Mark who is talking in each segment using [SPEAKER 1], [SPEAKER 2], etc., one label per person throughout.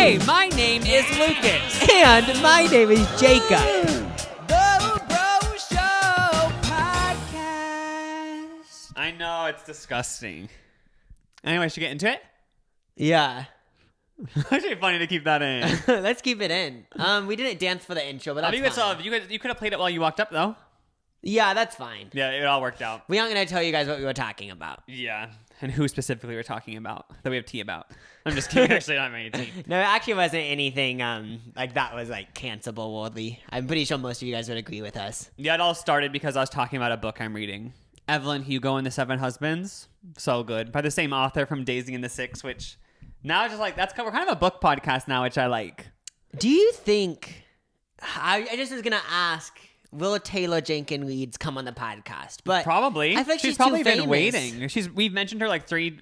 [SPEAKER 1] Hey, my name is Lucas.
[SPEAKER 2] And my name is Jacob.
[SPEAKER 1] The Bro Show Podcast. I know, it's disgusting. Anyway, should we get into it?
[SPEAKER 2] Yeah.
[SPEAKER 1] Actually funny to keep that in.
[SPEAKER 2] Let's keep it in. We didn't dance for the intro, but that's fine.
[SPEAKER 1] You could have played it while you walked up, though.
[SPEAKER 2] Yeah, that's fine.
[SPEAKER 1] Yeah, it all worked out.
[SPEAKER 2] We aren't going to tell you guys what we were talking about.
[SPEAKER 1] Yeah, and who specifically we're talking about that we have tea about. I'm just kidding. Actually, not many tea.
[SPEAKER 2] No, it actually wasn't anything like that was like cancelable worthy. I'm pretty sure most of you guys would agree with us.
[SPEAKER 1] Yeah, it all started because I was talking about a book I'm reading. Evelyn Hugo and the Seven Husbands. So good. By the same author from Daisy and the Six, which now it's just like, we're kind of a book podcast now, which I like.
[SPEAKER 2] Do you think, I just was going to ask, will Taylor Jenkins Reid's come on the podcast? But
[SPEAKER 1] probably.
[SPEAKER 2] I feel like she's
[SPEAKER 1] probably
[SPEAKER 2] too
[SPEAKER 1] been
[SPEAKER 2] famous.
[SPEAKER 1] waiting. We've mentioned her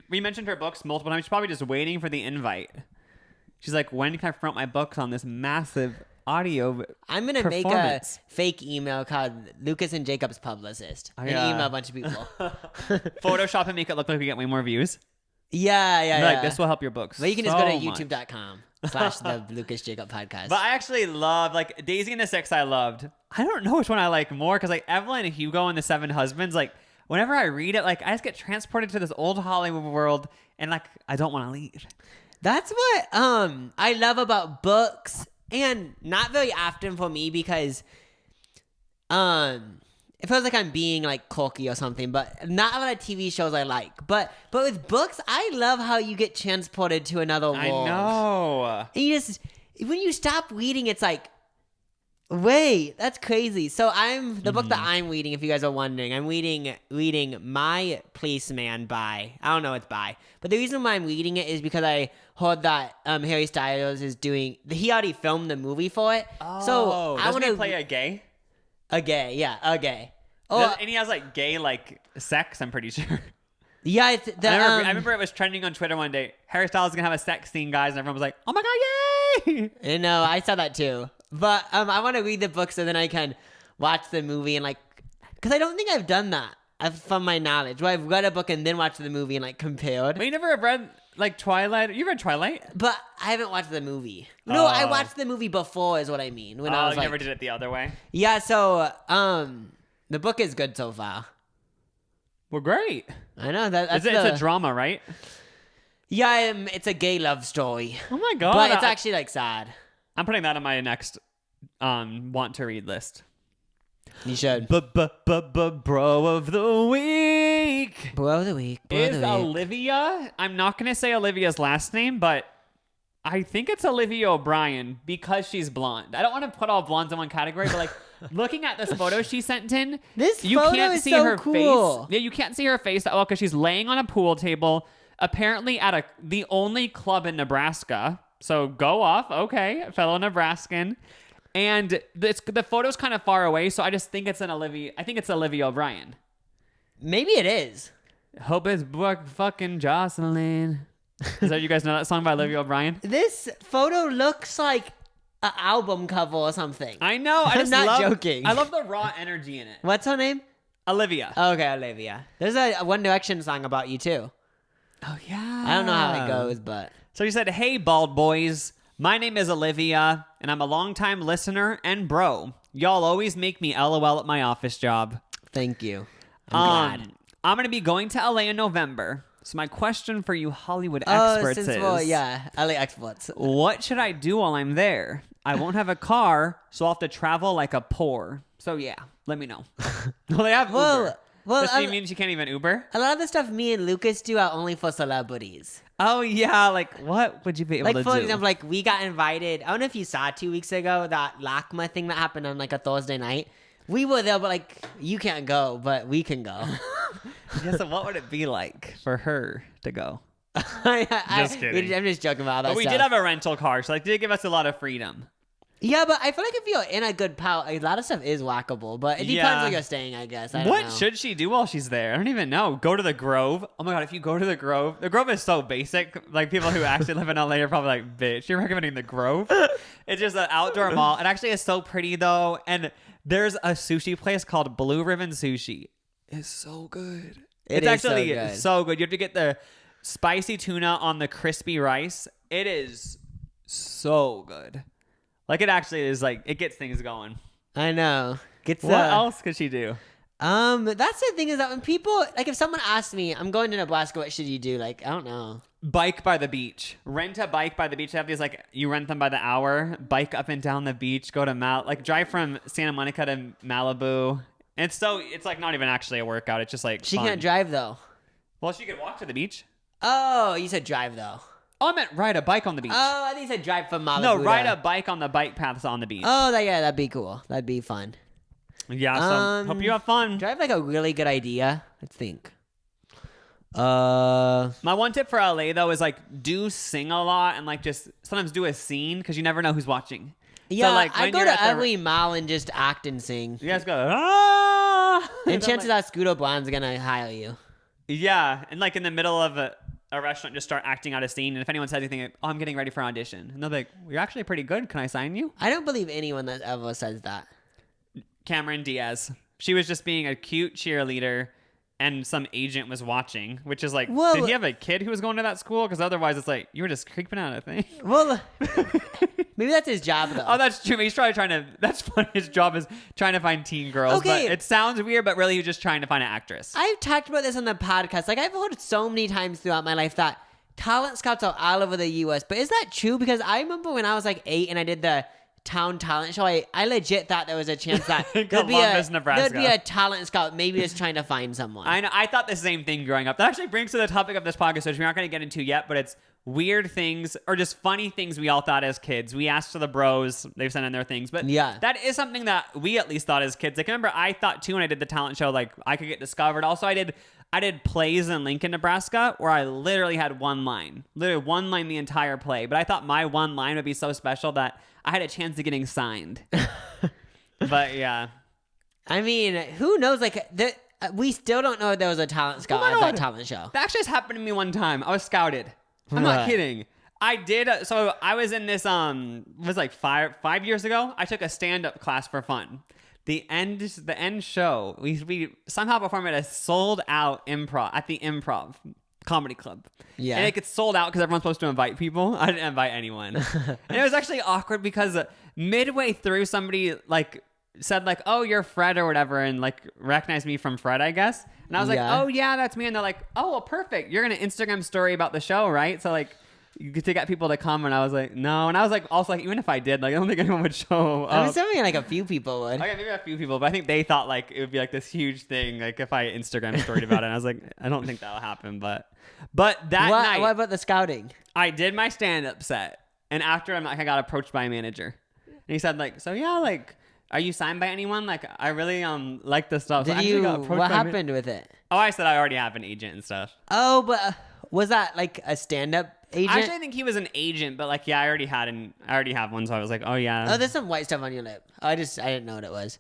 [SPEAKER 1] we mentioned her books multiple times. She's probably just waiting for the invite. She's like, when can I promote my books on this massive audio
[SPEAKER 2] I'm going to make a fake email called Lucas and Jacob's Publicist and email a bunch of people.
[SPEAKER 1] Photoshop and make it look like we get way more views.
[SPEAKER 2] Yeah.
[SPEAKER 1] Like, this will help your books.
[SPEAKER 2] But you can just go to youtube.com/the Lucas Jacob Podcast.
[SPEAKER 1] But I actually love, like, Daisy and the Six I loved. I don't know which one I like more, because, like, Evelyn and Hugo and the Seven Husbands, like, whenever I read it, like, I just get transported to this old Hollywood world, and, like, I don't want to leave.
[SPEAKER 2] That's what I love about books, and not very often for me, because it feels like I'm being like cocky or something, but not a lot of TV shows I like. But with books, I love how you get transported to another world.
[SPEAKER 1] I know.
[SPEAKER 2] And you just, when you stop reading, it's like, wait, that's crazy. So the book that I'm reading, if you guys are wondering, I'm reading My Policeman by, I don't know it's by, but the reason why I'm reading it is because I heard that Harry Styles is he already filmed the movie for it.
[SPEAKER 1] Oh,
[SPEAKER 2] so I want to
[SPEAKER 1] play a gay?
[SPEAKER 2] A gay. Oh,
[SPEAKER 1] and he has like gay like sex, I'm pretty sure.
[SPEAKER 2] Yeah,
[SPEAKER 1] I remember it was trending on Twitter one day. Harry Styles is gonna have a sex scene, guys, and everyone was like, "Oh my god, yay!"
[SPEAKER 2] I know, I saw that too. But I want to read the book so then I can watch the movie and because I don't think I've done that from my knowledge. Where I've read a book and then watched the movie and compared.
[SPEAKER 1] But you never have read like Twilight? You read Twilight?
[SPEAKER 2] But I haven't watched the movie. No, I watched the movie before is what I mean. When I was
[SPEAKER 1] never did it the other way?
[SPEAKER 2] Yeah, so the book is good so far.
[SPEAKER 1] Well, great.
[SPEAKER 2] I know that's
[SPEAKER 1] it's a drama, right?
[SPEAKER 2] Yeah, it's a gay love story.
[SPEAKER 1] Oh my god!
[SPEAKER 2] But it's actually sad.
[SPEAKER 1] I'm putting that on my next want to read list.
[SPEAKER 2] You should.
[SPEAKER 1] Bro of the week.
[SPEAKER 2] Bro of the week.
[SPEAKER 1] Is Olivia. I'm not going to say Olivia's last name, but I think it's Olivia O'Brien because she's blonde. I don't want to put all blondes in one category, but looking at this photo she sent in,
[SPEAKER 2] you can't see her
[SPEAKER 1] face. Yeah, you can't see her face that well because she's laying on a pool table, apparently at the only club in Nebraska. So go off, okay, fellow Nebraskan. And the photo's kind of far away, so I just think it's Olivia O'Brien.
[SPEAKER 2] Maybe it is.
[SPEAKER 1] Hope it's fucking Jocelyn. Is that you guys know that song by Olivia O'Brien?
[SPEAKER 2] This photo looks like an album cover or something.
[SPEAKER 1] I know.
[SPEAKER 2] I'm not joking.
[SPEAKER 1] I love the raw energy in it.
[SPEAKER 2] What's her name?
[SPEAKER 1] Olivia.
[SPEAKER 2] Okay, Olivia. There's a One Direction song about you too.
[SPEAKER 1] Oh yeah.
[SPEAKER 2] I don't know how it goes, but
[SPEAKER 1] so you said, "Hey, bald boys. My name is Olivia, and I'm a longtime listener and bro. Y'all always make me LOL at my office job."
[SPEAKER 2] Thank you. I'm glad.
[SPEAKER 1] I'm going to be going to LA in November. So my question for you Hollywood experts is...
[SPEAKER 2] LA experts.
[SPEAKER 1] What should I do while I'm there? I won't have a car, so I'll have to travel like a poor. So yeah, let me know. Well, they have Uber.
[SPEAKER 2] Well,
[SPEAKER 1] does she mean she can't even Uber?
[SPEAKER 2] A lot of the stuff me and Lucas do are only for celebrities.
[SPEAKER 1] Oh, yeah. What would you be able to do?
[SPEAKER 2] For example, we got invited. I don't know if you saw 2 weeks ago, that LACMA thing that happened on a Thursday night. We were there, but you can't go, but we can go.
[SPEAKER 1] Yeah, so what would it be like for her to go?
[SPEAKER 2] Just kidding. I'm just joking about that.
[SPEAKER 1] But we did have a rental car, so they did give us a lot of freedom.
[SPEAKER 2] Yeah, but I feel like if you're in a good pal, a lot of stuff is whackable, but it depends where you're staying, I guess. I don't know.
[SPEAKER 1] Should she do while she's there? I don't even know. Go to the Grove. Oh my god, if you go to the Grove is so basic. People who actually live in LA are probably like, bitch, you're recommending the Grove? It's just an outdoor mall. It actually is so pretty though, and there's a sushi place called Blue Ribbon Sushi. It's so good. It's actually so good. You have to get the spicy tuna on the crispy rice. It is so good. Like, it actually is like, it gets things going.
[SPEAKER 2] I know.
[SPEAKER 1] What else could she do?
[SPEAKER 2] That's the thing is that when people, like, if someone asks me, I'm going to Nebraska, what should you do? Like, I don't know.
[SPEAKER 1] Bike by the beach. Rent a bike by the beach. They have these, like, you rent them by the hour. Bike up and down the beach. Go to like, drive from Santa Monica to Malibu. And it's like not even actually a workout. It's just like
[SPEAKER 2] She
[SPEAKER 1] fun.
[SPEAKER 2] can't drive though.
[SPEAKER 1] Well, she could walk to the beach.
[SPEAKER 2] Oh, you said drive though.
[SPEAKER 1] Oh, I meant ride a bike on the beach.
[SPEAKER 2] Oh, I think you said drive from Malibu.
[SPEAKER 1] No, ride a bike on the bike paths on the beach.
[SPEAKER 2] Oh, that'd be cool. That'd be fun.
[SPEAKER 1] Yeah, so hope you have fun.
[SPEAKER 2] Do I have like a really good idea? Let's think.
[SPEAKER 1] My one tip for LA though is like do sing a lot and like just sometimes do a scene because you never know who's watching.
[SPEAKER 2] Yeah,
[SPEAKER 1] so, like,
[SPEAKER 2] I go to every mall and just act and sing.
[SPEAKER 1] You guys go, ah!
[SPEAKER 2] And chances are Scooter Blonde's gonna hire you.
[SPEAKER 1] Yeah, and like in the middle of a restaurant, just start acting out a scene. And if anyone says anything, like, oh, I'm getting ready for an audition. And they'll be like, well, you're actually pretty good. Can I sign you?
[SPEAKER 2] I don't believe anyone that ever says that.
[SPEAKER 1] Cameron Diaz. She was just being a cute cheerleader and some agent was watching, which is like,
[SPEAKER 2] well,
[SPEAKER 1] did he have a kid who was going to that school? Because otherwise it's like, you were just creeping out, I think.
[SPEAKER 2] Well, maybe that's his job though.
[SPEAKER 1] Oh, that's true. He's probably trying to, that's funny. His job is trying to find teen girls.
[SPEAKER 2] Okay.
[SPEAKER 1] But it sounds weird, but really he's just trying to find an actress.
[SPEAKER 2] I've talked about this on the podcast. Like I've heard so many times throughout my life that talent scouts are all over the U.S. But is that true? Because I remember when I was like 8 and I did the town talent show, I legit thought there was a chance that
[SPEAKER 1] Columbus, Nebraska.
[SPEAKER 2] there'd be a talent scout maybe just trying to find someone.
[SPEAKER 1] I know. I thought the same thing growing up. That actually brings to the topic of this podcast, which we're not going to get into yet, but it's weird things or just funny things we all thought as kids. We asked for the bros. They've sent in their things. But
[SPEAKER 2] yeah,
[SPEAKER 1] that is something that we at least thought as kids. Like, I remember I thought too when I did the talent show, like I could get discovered. Also, I did plays in Lincoln, Nebraska, where I literally had one line the entire play. But I thought my one line would be so special that I had a chance of getting signed. But yeah.
[SPEAKER 2] I mean, who knows? Like, we still don't know if there was a talent scout at that talent show.
[SPEAKER 1] That actually just happened to me one time. I was scouted. I'm not kidding. I did. So I was in this, it was like 5 years ago. I took a stand-up class for fun. The end show, we somehow performed at a sold-out improv, at the Improv Comedy Club.
[SPEAKER 2] Yeah.
[SPEAKER 1] And it gets sold out because everyone's supposed to invite people. I didn't invite anyone. And it was actually awkward because midway through, somebody like said like, oh, you're Fred or whatever, and like recognized me from Fred, I guess. And I was like, oh, yeah, that's me. And they're like, oh, well, perfect. You're going to Instagram story about the show, right? So like, you get to get people to come, and I was like, no. And I was like, also like, even if I did, like, I don't think anyone would show up.
[SPEAKER 2] I'm assuming like a few people would.
[SPEAKER 1] Okay, maybe a few people, but I think they thought like it would be like this huge thing, like if I Instagram storied about it. And I was like, I don't think that'll happen, but that night,
[SPEAKER 2] what about the scouting?
[SPEAKER 1] I did my stand-up set, and after I got approached by a manager, and he said like, so yeah, like, are you signed by anyone? Like, I really like this stuff.
[SPEAKER 2] Did you? What happened with it?
[SPEAKER 1] Oh, I said I already have an agent and stuff.
[SPEAKER 2] Oh, but was that like a stand-up agent?
[SPEAKER 1] Actually, I think he was an agent, but like, yeah, I already have one, so I was like, oh yeah.
[SPEAKER 2] Oh, there's some white stuff on your lip. I didn't know what it was.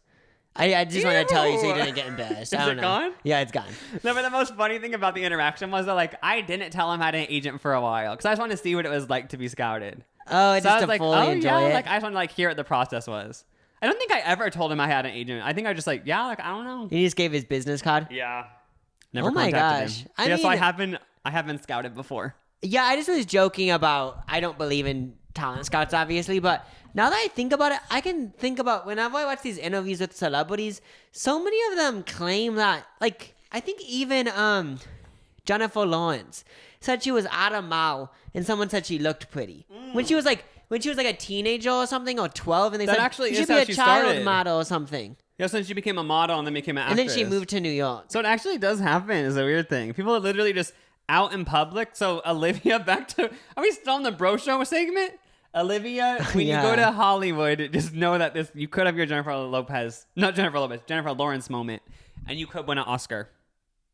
[SPEAKER 2] I just want to tell you so you didn't get embarrassed.
[SPEAKER 1] Is
[SPEAKER 2] I don't
[SPEAKER 1] it
[SPEAKER 2] know.
[SPEAKER 1] gone?
[SPEAKER 2] Yeah, it's gone.
[SPEAKER 1] No, but the most funny thing about the interaction was that like I didn't tell him I had an agent for a while because I just wanted to see what it was like to be scouted.
[SPEAKER 2] Oh, it's
[SPEAKER 1] so
[SPEAKER 2] just
[SPEAKER 1] I was
[SPEAKER 2] to
[SPEAKER 1] like,
[SPEAKER 2] fully enjoy it.
[SPEAKER 1] like I just wanted to like hear what the process was. I don't think I ever told him I had an agent. I think I was just like, yeah, like I don't know.
[SPEAKER 2] He just gave his business card.
[SPEAKER 1] Yeah. Never
[SPEAKER 2] Oh my
[SPEAKER 1] contacted
[SPEAKER 2] gosh.
[SPEAKER 1] him. So I
[SPEAKER 2] mean,
[SPEAKER 1] have been scouted before.
[SPEAKER 2] Yeah, I just was joking about I don't believe in talent scouts, obviously, but now that I think about it, I can think about whenever I watch these interviews with celebrities, so many of them claim that, like, I think even Jennifer Lawrence said she was at a mall and someone said she looked pretty. When she was like a teenager or something, or 12, and they
[SPEAKER 1] That
[SPEAKER 2] said
[SPEAKER 1] actually
[SPEAKER 2] you
[SPEAKER 1] is
[SPEAKER 2] should be
[SPEAKER 1] how
[SPEAKER 2] a
[SPEAKER 1] she
[SPEAKER 2] child
[SPEAKER 1] started.
[SPEAKER 2] model or something.
[SPEAKER 1] Yeah, since she became a model and then became an actress.
[SPEAKER 2] And then she moved to New York.
[SPEAKER 1] So it actually does happen. It's a weird thing. People are literally just out in public. So Olivia, are we still on the bro show segment? Olivia, when you go to Hollywood, just know that you could have your Jennifer Lawrence moment, and you could win an Oscar.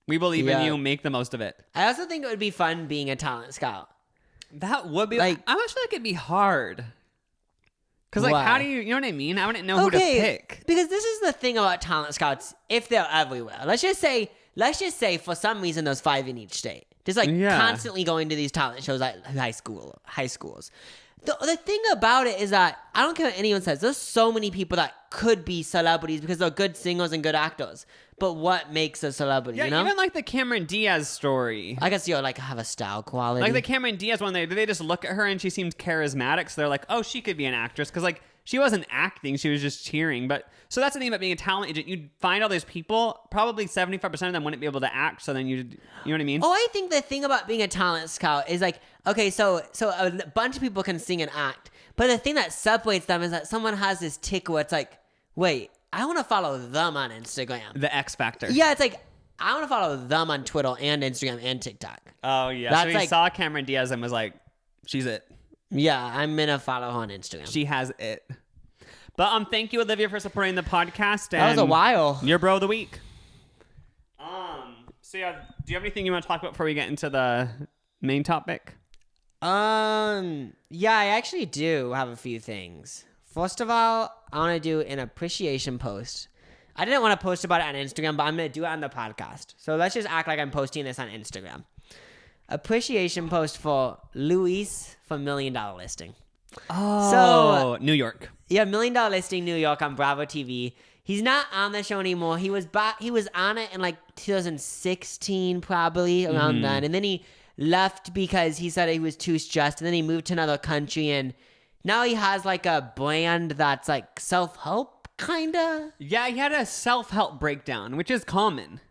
[SPEAKER 1] We believe in you. Make the most of it.
[SPEAKER 2] I also think it would be fun being a talent scout.
[SPEAKER 1] That would be like, I almost feel like it'd be hard. Because like,
[SPEAKER 2] Why?
[SPEAKER 1] how do you know what I mean? I wouldn't know who to pick.
[SPEAKER 2] Because this is the thing about talent scouts. If they're everywhere, let's just say for some reason there's 5 in each state. Just like constantly going to these talent shows at high schools. The thing about it is that I don't care what anyone says. There's so many people that could be celebrities because they're good singers and good actors. but what makes a celebrity,
[SPEAKER 1] Yeah,
[SPEAKER 2] you know?
[SPEAKER 1] even like the Cameron Diaz story.
[SPEAKER 2] I guess you like have a style quality.
[SPEAKER 1] Like the Cameron Diaz one, they just look at her and she seemed charismatic, so they're like, oh, she could be an actress. Because like she wasn't acting, she was just cheering. But so that's the thing about being a talent agent. You'd find all those people, probably 75% of them wouldn't be able to act. So then you know what I mean?
[SPEAKER 2] Oh, I think the thing about being a talent scout is like, okay, so a bunch of people can sing and act, but the thing that separates them is that someone has this tick where it's like, wait, I want to follow them on Instagram.
[SPEAKER 1] The X Factor.
[SPEAKER 2] Yeah, it's like, I want to follow them on Twitter and Instagram and TikTok.
[SPEAKER 1] Oh, yeah.
[SPEAKER 2] That's
[SPEAKER 1] so he
[SPEAKER 2] like-
[SPEAKER 1] saw Cameron Diaz and was like, she's it.
[SPEAKER 2] Yeah, I'm going to follow her on Instagram.
[SPEAKER 1] She has it. But thank you, Olivia, for supporting the podcast.
[SPEAKER 2] That was a
[SPEAKER 1] and
[SPEAKER 2] while.
[SPEAKER 1] Your bro of the week. So yeah, do you have anything you want to talk about before we get into the main topic?
[SPEAKER 2] Yeah, I actually do have a few things. First of all, I want to do an appreciation post. I didn't want to post about it on Instagram, but I'm going to do it on the podcast. So let's just act like I'm posting this on Instagram. Appreciation post for Luis from $1 Million Listing.
[SPEAKER 1] Oh, New York.
[SPEAKER 2] Yeah, $1 Million Listing New York on Bravo TV. He's not on the show anymore. He was on it in like 2016, probably around then. And then he left because he said he was too stressed. And then he moved to another country. And now he has like a brand that's like self-help, kind of.
[SPEAKER 1] Yeah, he had a self-help breakdown, which is common.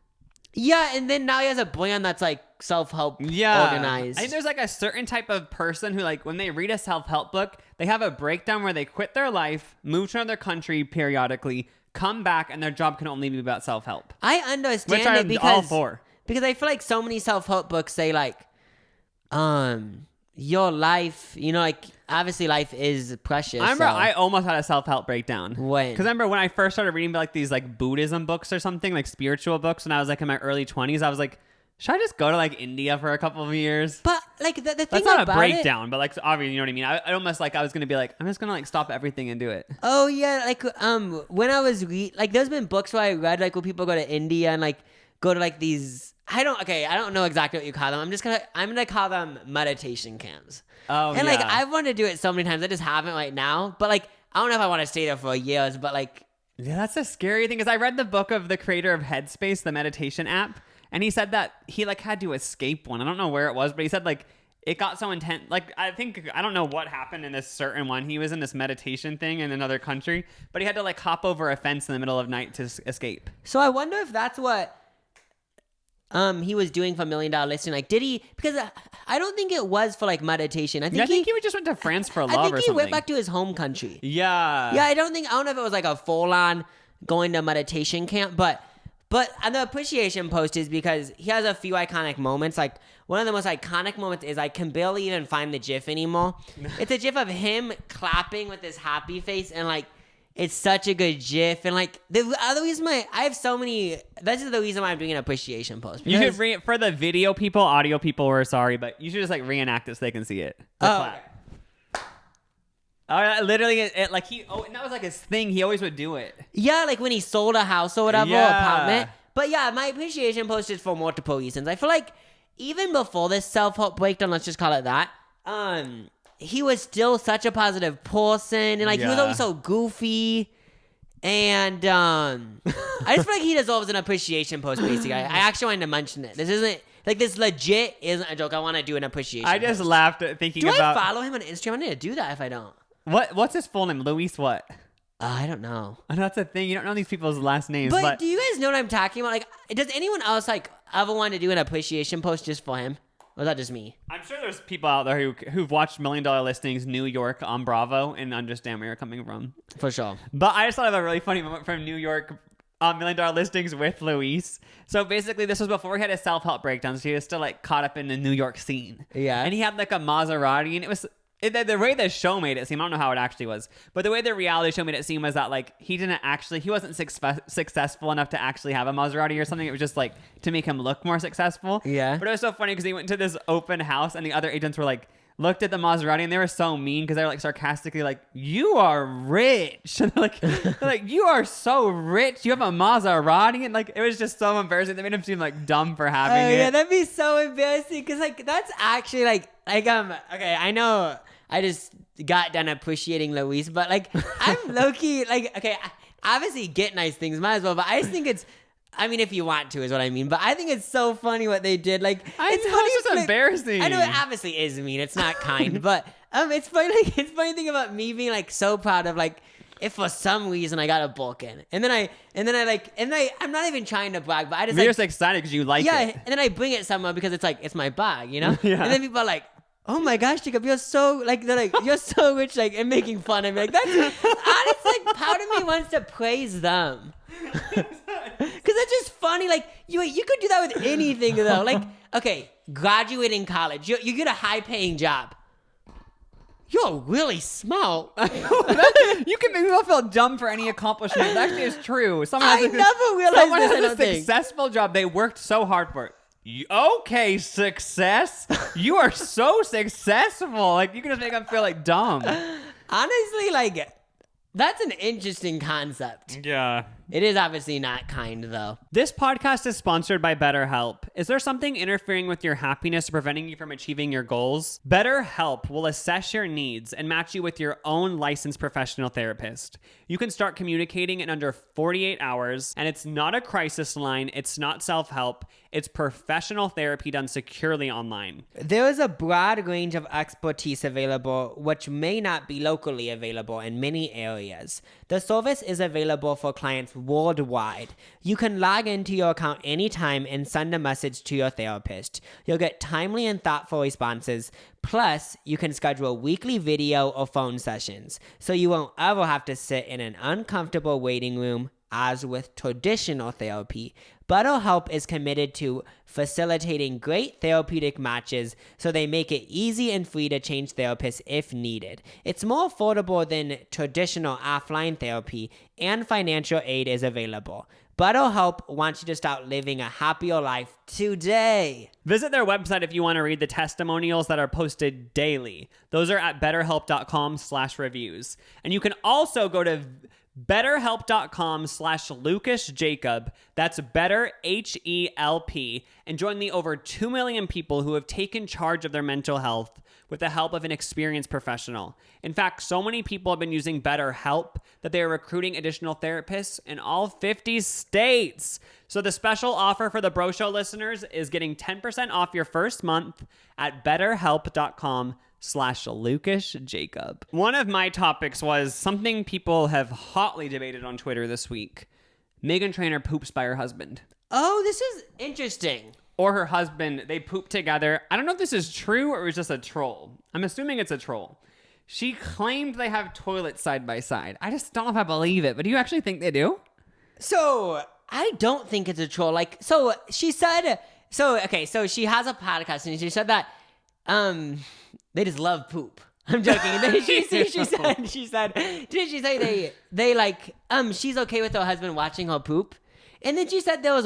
[SPEAKER 2] Yeah, and then now he has a brand that's like self-help organized.
[SPEAKER 1] I think there's like a certain type of person who like when they read a self-help book, they have a breakdown where they quit their life, move to another country periodically, come back, and their job can only be about self-help.
[SPEAKER 2] I understand
[SPEAKER 1] Which
[SPEAKER 2] it
[SPEAKER 1] I'm
[SPEAKER 2] because
[SPEAKER 1] all for.
[SPEAKER 2] Because I feel like so many self-help books say like, your life, you know, like obviously life is precious.
[SPEAKER 1] I remember I almost had a self-help breakdown.
[SPEAKER 2] When?
[SPEAKER 1] Because I remember when I first started reading like these like Buddhism books or something, like spiritual books, when I was like in my early 20s, I was like, should I just go to like India for a couple of years?
[SPEAKER 2] But like the thing
[SPEAKER 1] That's not
[SPEAKER 2] about
[SPEAKER 1] a breakdown, but like obviously, you know what I mean? I almost like I was going to be like, I'm just going to like stop everything and do it.
[SPEAKER 2] Oh yeah, like when I was like there's been books where I read like where people go to India and like go to like these I don't know exactly what you call them. I'm gonna call them meditation camps.
[SPEAKER 1] Oh,
[SPEAKER 2] and
[SPEAKER 1] yeah.
[SPEAKER 2] like I've wanted to do it so many times. I just haven't right now. But like I don't know if I want to stay there for years. But like
[SPEAKER 1] Yeah, that's the scary thing, because I read the book of the creator of Headspace, the meditation app, and he said that he like had to escape one. I don't know where it was, but he said like it got so intense. Like I don't know what happened in this certain one. He was in this meditation thing in another country, but he had to like hop over a fence in the middle of night to escape.
[SPEAKER 2] So I wonder if that's what he was doing for $1 Million Listing. Like, did he? Because I don't think it was for like meditation. I think
[SPEAKER 1] he just went to France for love
[SPEAKER 2] I think
[SPEAKER 1] or
[SPEAKER 2] he
[SPEAKER 1] something.
[SPEAKER 2] went back to his home country.
[SPEAKER 1] Yeah.
[SPEAKER 2] Yeah, I don't know if it was like a full-on going to meditation camp, but the appreciation post is because he has a few iconic moments. Like one of the most iconic moments is I can barely even find the GIF anymore. It's a GIF of him clapping with his happy face, and like it's such a good GIF. And like the other reason I have so many. This is the reason why I'm doing an appreciation post.
[SPEAKER 1] You should for the video people, audio people, we're sorry, but you should just like reenact it so they can see it.
[SPEAKER 2] Okay.
[SPEAKER 1] Oh, literally, like and that was like his thing. He always would do it.
[SPEAKER 2] Yeah, like when he sold a house or whatever,
[SPEAKER 1] Yeah.
[SPEAKER 2] apartment. But yeah, my appreciation post is for multiple reasons. I feel like even before this self-help breakdown, let's just call it that, he was still such a positive person, and like he was
[SPEAKER 1] Yeah.
[SPEAKER 2] always so goofy. And I just feel like he deserves an appreciation post, basically. I actually wanted to mention it. This isn't like this legit isn't a joke. I want to do an appreciation
[SPEAKER 1] I just
[SPEAKER 2] post.
[SPEAKER 1] laughed at thinking
[SPEAKER 2] Do
[SPEAKER 1] about
[SPEAKER 2] I follow him on Instagram? I need to do that if I don't.
[SPEAKER 1] what's his full name? Luis what?
[SPEAKER 2] I don't know.
[SPEAKER 1] I know that's a thing. You don't know these people's last names,
[SPEAKER 2] But do you guys know what I'm talking about? Like, does anyone else like ever want to do an appreciation post just for him? Or is that just me?
[SPEAKER 1] I'm sure there's people out there who've watched $1 Million Listings New York on Bravo and understand where you're coming from.
[SPEAKER 2] For sure.
[SPEAKER 1] But I just thought of a really funny moment from New York $1 Million Listings with Luis. So basically, this was before he had his self-help breakdowns. So he was still like caught up in the New York scene.
[SPEAKER 2] Yeah.
[SPEAKER 1] And he had like a Maserati, and it was the way the show made it seem. I don't know how it actually was, but the way the reality show made it seem was that like he wasn't successful enough to actually have a Maserati or something. It was just like to make him look more successful.
[SPEAKER 2] Yeah.
[SPEAKER 1] But it was so funny because he went to this open house, and the other agents were like, looked at the Maserati, and they were so mean because they were like sarcastically like, "You are rich," and they're like, "You are so rich. You have a Maserati," and like it was just so embarrassing. They made him seem like dumb for having it.
[SPEAKER 2] Yeah, that'd be so embarrassing because like that's actually like okay, I know I just got done appreciating Luis, but like I'm low key like okay, obviously get nice things, might as well, but I just think it's I mean, if you want to is what I mean. But I think it's so funny what they did. Like,
[SPEAKER 1] it's funny. It's just embarrassing.
[SPEAKER 2] I know it obviously is mean. It's not kind. But it's funny. Like, it's funny thing about me being like so proud of like, if for some reason I got a book in, I'm not even trying to brag, but I just
[SPEAKER 1] You're just excited because you like it.
[SPEAKER 2] and then I bring it somewhere because it's my bag, you know?
[SPEAKER 1] Yeah.
[SPEAKER 2] And then people are like, oh my gosh, Jacob, you're so like, they're like, you're so rich, like, and making fun of me. Like, that's honestly, like, part of me wants to praise them. Because it's just funny. Like, you could do that with anything, though. Like, okay, graduating college, you get a high paying job. You're really smart.
[SPEAKER 1] You can make people feel dumb for any accomplishment. That actually is true.
[SPEAKER 2] I never realized
[SPEAKER 1] someone
[SPEAKER 2] this,
[SPEAKER 1] has
[SPEAKER 2] I
[SPEAKER 1] a
[SPEAKER 2] don't think.
[SPEAKER 1] successful job. They worked so hard for it. Okay, success. You are so successful. Like, you can just make them feel like dumb.
[SPEAKER 2] Honestly, like, that's an interesting concept.
[SPEAKER 1] Yeah.
[SPEAKER 2] It is obviously not kind, though.
[SPEAKER 1] This podcast is sponsored by BetterHelp. Is there something interfering with your happiness or preventing you from achieving your goals? BetterHelp will assess your needs and match you with your own licensed professional therapist. You can start communicating in under 48 hours, and it's not a crisis line. It's not self-help. It's professional therapy done securely online.
[SPEAKER 2] There is a broad range of expertise available, which may not be locally available in many areas. The service is available for clients worldwide. You can log into your account anytime and send a message to your therapist. You'll get timely and thoughtful responses. Plus, you can schedule weekly video or phone sessions, so you won't ever have to sit in an uncomfortable waiting room as with traditional therapy. BetterHelp is committed to facilitating great therapeutic matches, so they make it easy and free to change therapists if needed. It's more affordable than traditional offline therapy, and financial aid is available. BetterHelp wants you to start living a happier life today.
[SPEAKER 1] Visit their website if you want to read the testimonials that are posted daily. Those are at betterhelp.com/reviews. And you can also go to BetterHelp.com/LucasJacob. That's better, HELP, and join the over 2 million people who have taken charge of their mental health with the help of an experienced professional. In fact, so many people have been using BetterHelp that they are recruiting additional therapists in all 50 states. So the special offer for the Bro Show listeners is getting 10% off your first month at betterhelp.com/LucasJacob. One of my topics was something people have hotly debated on Twitter this week. Meghan Trainor poops by her husband.
[SPEAKER 2] Oh, this is interesting.
[SPEAKER 1] Or her husband, they poop together. I don't know if this is true or it was just a troll. I'm assuming it's a troll. She claimed they have toilets side by side. I just don't know if I believe it, but do you actually think they do?
[SPEAKER 2] So, I don't think it's a troll. Like, so she said, so she has a podcast and she said that, they just love poop. I'm joking. And then she said, didn't she say they like, she's okay with her husband watching her poop? And then she said there's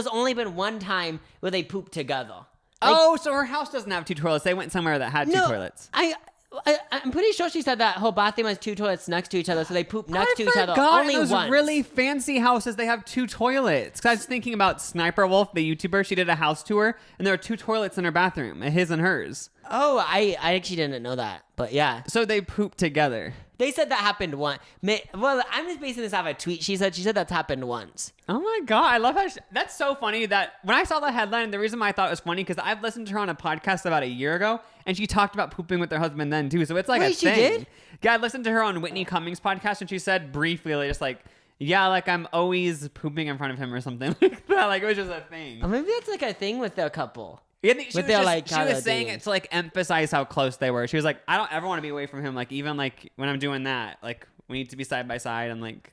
[SPEAKER 2] only been one time where they pooped together. Like,
[SPEAKER 1] so her house doesn't have two toilets. They went somewhere that had two toilets.
[SPEAKER 2] I'm pretty sure she said that her bathroom has two toilets next to each other, so they poop next to each other only
[SPEAKER 1] those
[SPEAKER 2] once.
[SPEAKER 1] Really fancy houses, they have two toilets. Because I was thinking about Sniper Wolf, the YouTuber. She did a house tour, and there are two toilets in her bathroom, his and hers.
[SPEAKER 2] Oh, I actually didn't know that, but yeah.
[SPEAKER 1] So they poop together.
[SPEAKER 2] They said that happened once. Well, I'm just basing this off a tweet. She said that's happened once.
[SPEAKER 1] Oh my God. I love how that's so funny that when I saw the headline, the reason why I thought it was funny, because I've listened to her on a podcast about a year ago, and she talked about pooping with her husband then too. So it's like a thing.
[SPEAKER 2] She did?
[SPEAKER 1] Yeah, I listened to her on Whitney Cummings' podcast, and she said briefly, like, just like, yeah, like I'm always pooping in front of him or something like that. Like it was just a thing.
[SPEAKER 2] Or maybe that's like a thing with their couple.
[SPEAKER 1] Yeah, she was saying it to like emphasize how close they were. She was like, I don't ever want to be away from him. Like even like when I'm doing that, like we need to be side by side and like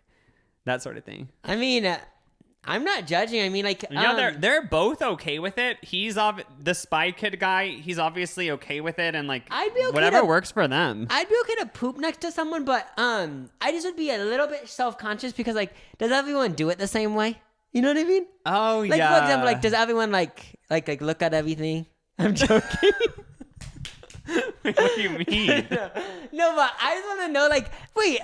[SPEAKER 1] that sort of thing.
[SPEAKER 2] I mean, I'm not judging. I mean, like
[SPEAKER 1] they're both okay with it. He's the Spy Kid guy. He's obviously okay with it, and like
[SPEAKER 2] I'd be okay
[SPEAKER 1] whatever works for them.
[SPEAKER 2] I'd be okay to poop next to someone, but I just would be a little bit self-conscious because like, does everyone do it the same way? You know what I mean?
[SPEAKER 1] Oh,
[SPEAKER 2] like,
[SPEAKER 1] yeah.
[SPEAKER 2] Like, for example, like, does everyone, like look at everything? I'm joking.
[SPEAKER 1] Wait, what do you mean?
[SPEAKER 2] No, but I just want to know, like, wait,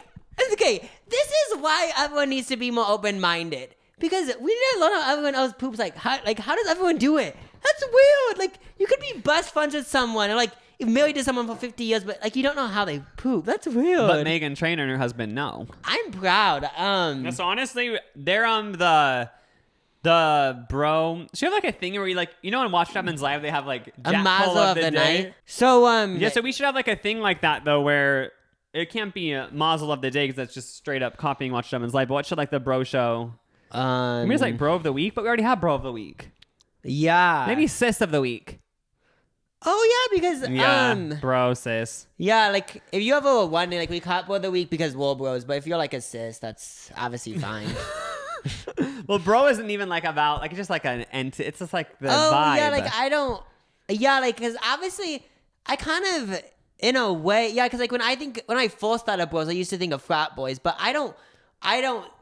[SPEAKER 2] okay, this is why everyone needs to be more open-minded. Because we need to learn how everyone else poops. Like, how does everyone do it? That's weird. Like, you could be best friends with someone, or, like, you're married to someone for 50 years, but, like, you don't know how they poop. That's weird.
[SPEAKER 1] But Meghan Trainor and her husband know.
[SPEAKER 2] I'm proud.
[SPEAKER 1] So honestly, they're The bro, should have like a thing where you like, you know, in Watch Chapman's Live, they have like
[SPEAKER 2] A
[SPEAKER 1] Jack
[SPEAKER 2] mazel
[SPEAKER 1] Pull
[SPEAKER 2] of the night. So
[SPEAKER 1] Yeah, so we should have like a thing like that though, where it can't be a mazel of the day because that's just straight up copying Watch Chapman's Live. But what should like the bro show? Maybe it's like bro of the week, but we already have bro of the week.
[SPEAKER 2] Yeah.
[SPEAKER 1] Maybe sis of the week.
[SPEAKER 2] Oh yeah, because
[SPEAKER 1] bro sis.
[SPEAKER 2] Yeah, like if you have a one day, like we caught bro of the week because we're bros, but if you're like a sis, that's obviously fine.
[SPEAKER 1] Well, bro isn't even like about like it's just like an entity. It's just like the vibe.
[SPEAKER 2] Yeah, like I don't. Yeah, like because obviously I kind of in a way, yeah, because like when I first thought of bros, I used to think of frat boys, but I don't.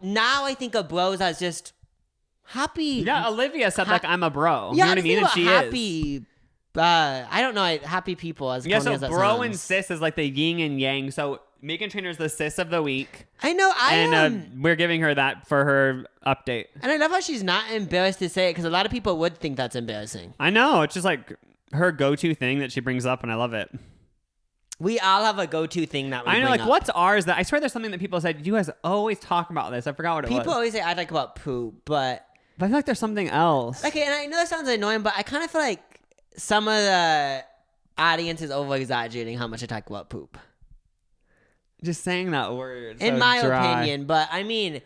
[SPEAKER 2] Now I think of bros as just happy.
[SPEAKER 1] Yeah, Olivia said like I'm a bro.
[SPEAKER 2] Yeah,
[SPEAKER 1] you know what I mean? And she
[SPEAKER 2] happy,
[SPEAKER 1] is.
[SPEAKER 2] I don't know, happy people as
[SPEAKER 1] yeah.
[SPEAKER 2] corny
[SPEAKER 1] So
[SPEAKER 2] as that
[SPEAKER 1] bro
[SPEAKER 2] sounds.
[SPEAKER 1] and sis is like the yin and yang. So Meghan Trainor is the sis of the week.
[SPEAKER 2] I know.
[SPEAKER 1] We're giving her that for her update.
[SPEAKER 2] And I love how she's not embarrassed to say it because a lot of people would think that's embarrassing.
[SPEAKER 1] I know. It's just like her go-to thing that she brings up, and I love it.
[SPEAKER 2] We all have a go-to thing that we
[SPEAKER 1] I know.
[SPEAKER 2] bring
[SPEAKER 1] Like,
[SPEAKER 2] up.
[SPEAKER 1] what's ours? That I swear there's something that people said. You guys always talk about this. I forgot what it was.
[SPEAKER 2] People always say I like about poop, but
[SPEAKER 1] I feel like there's something else.
[SPEAKER 2] okay. And I know that sounds annoying, but I kind of feel like some of the audience is over-exaggerating how much I talk about poop.
[SPEAKER 1] Just saying that word.
[SPEAKER 2] In
[SPEAKER 1] so
[SPEAKER 2] my
[SPEAKER 1] dry.
[SPEAKER 2] opinion, but I mean,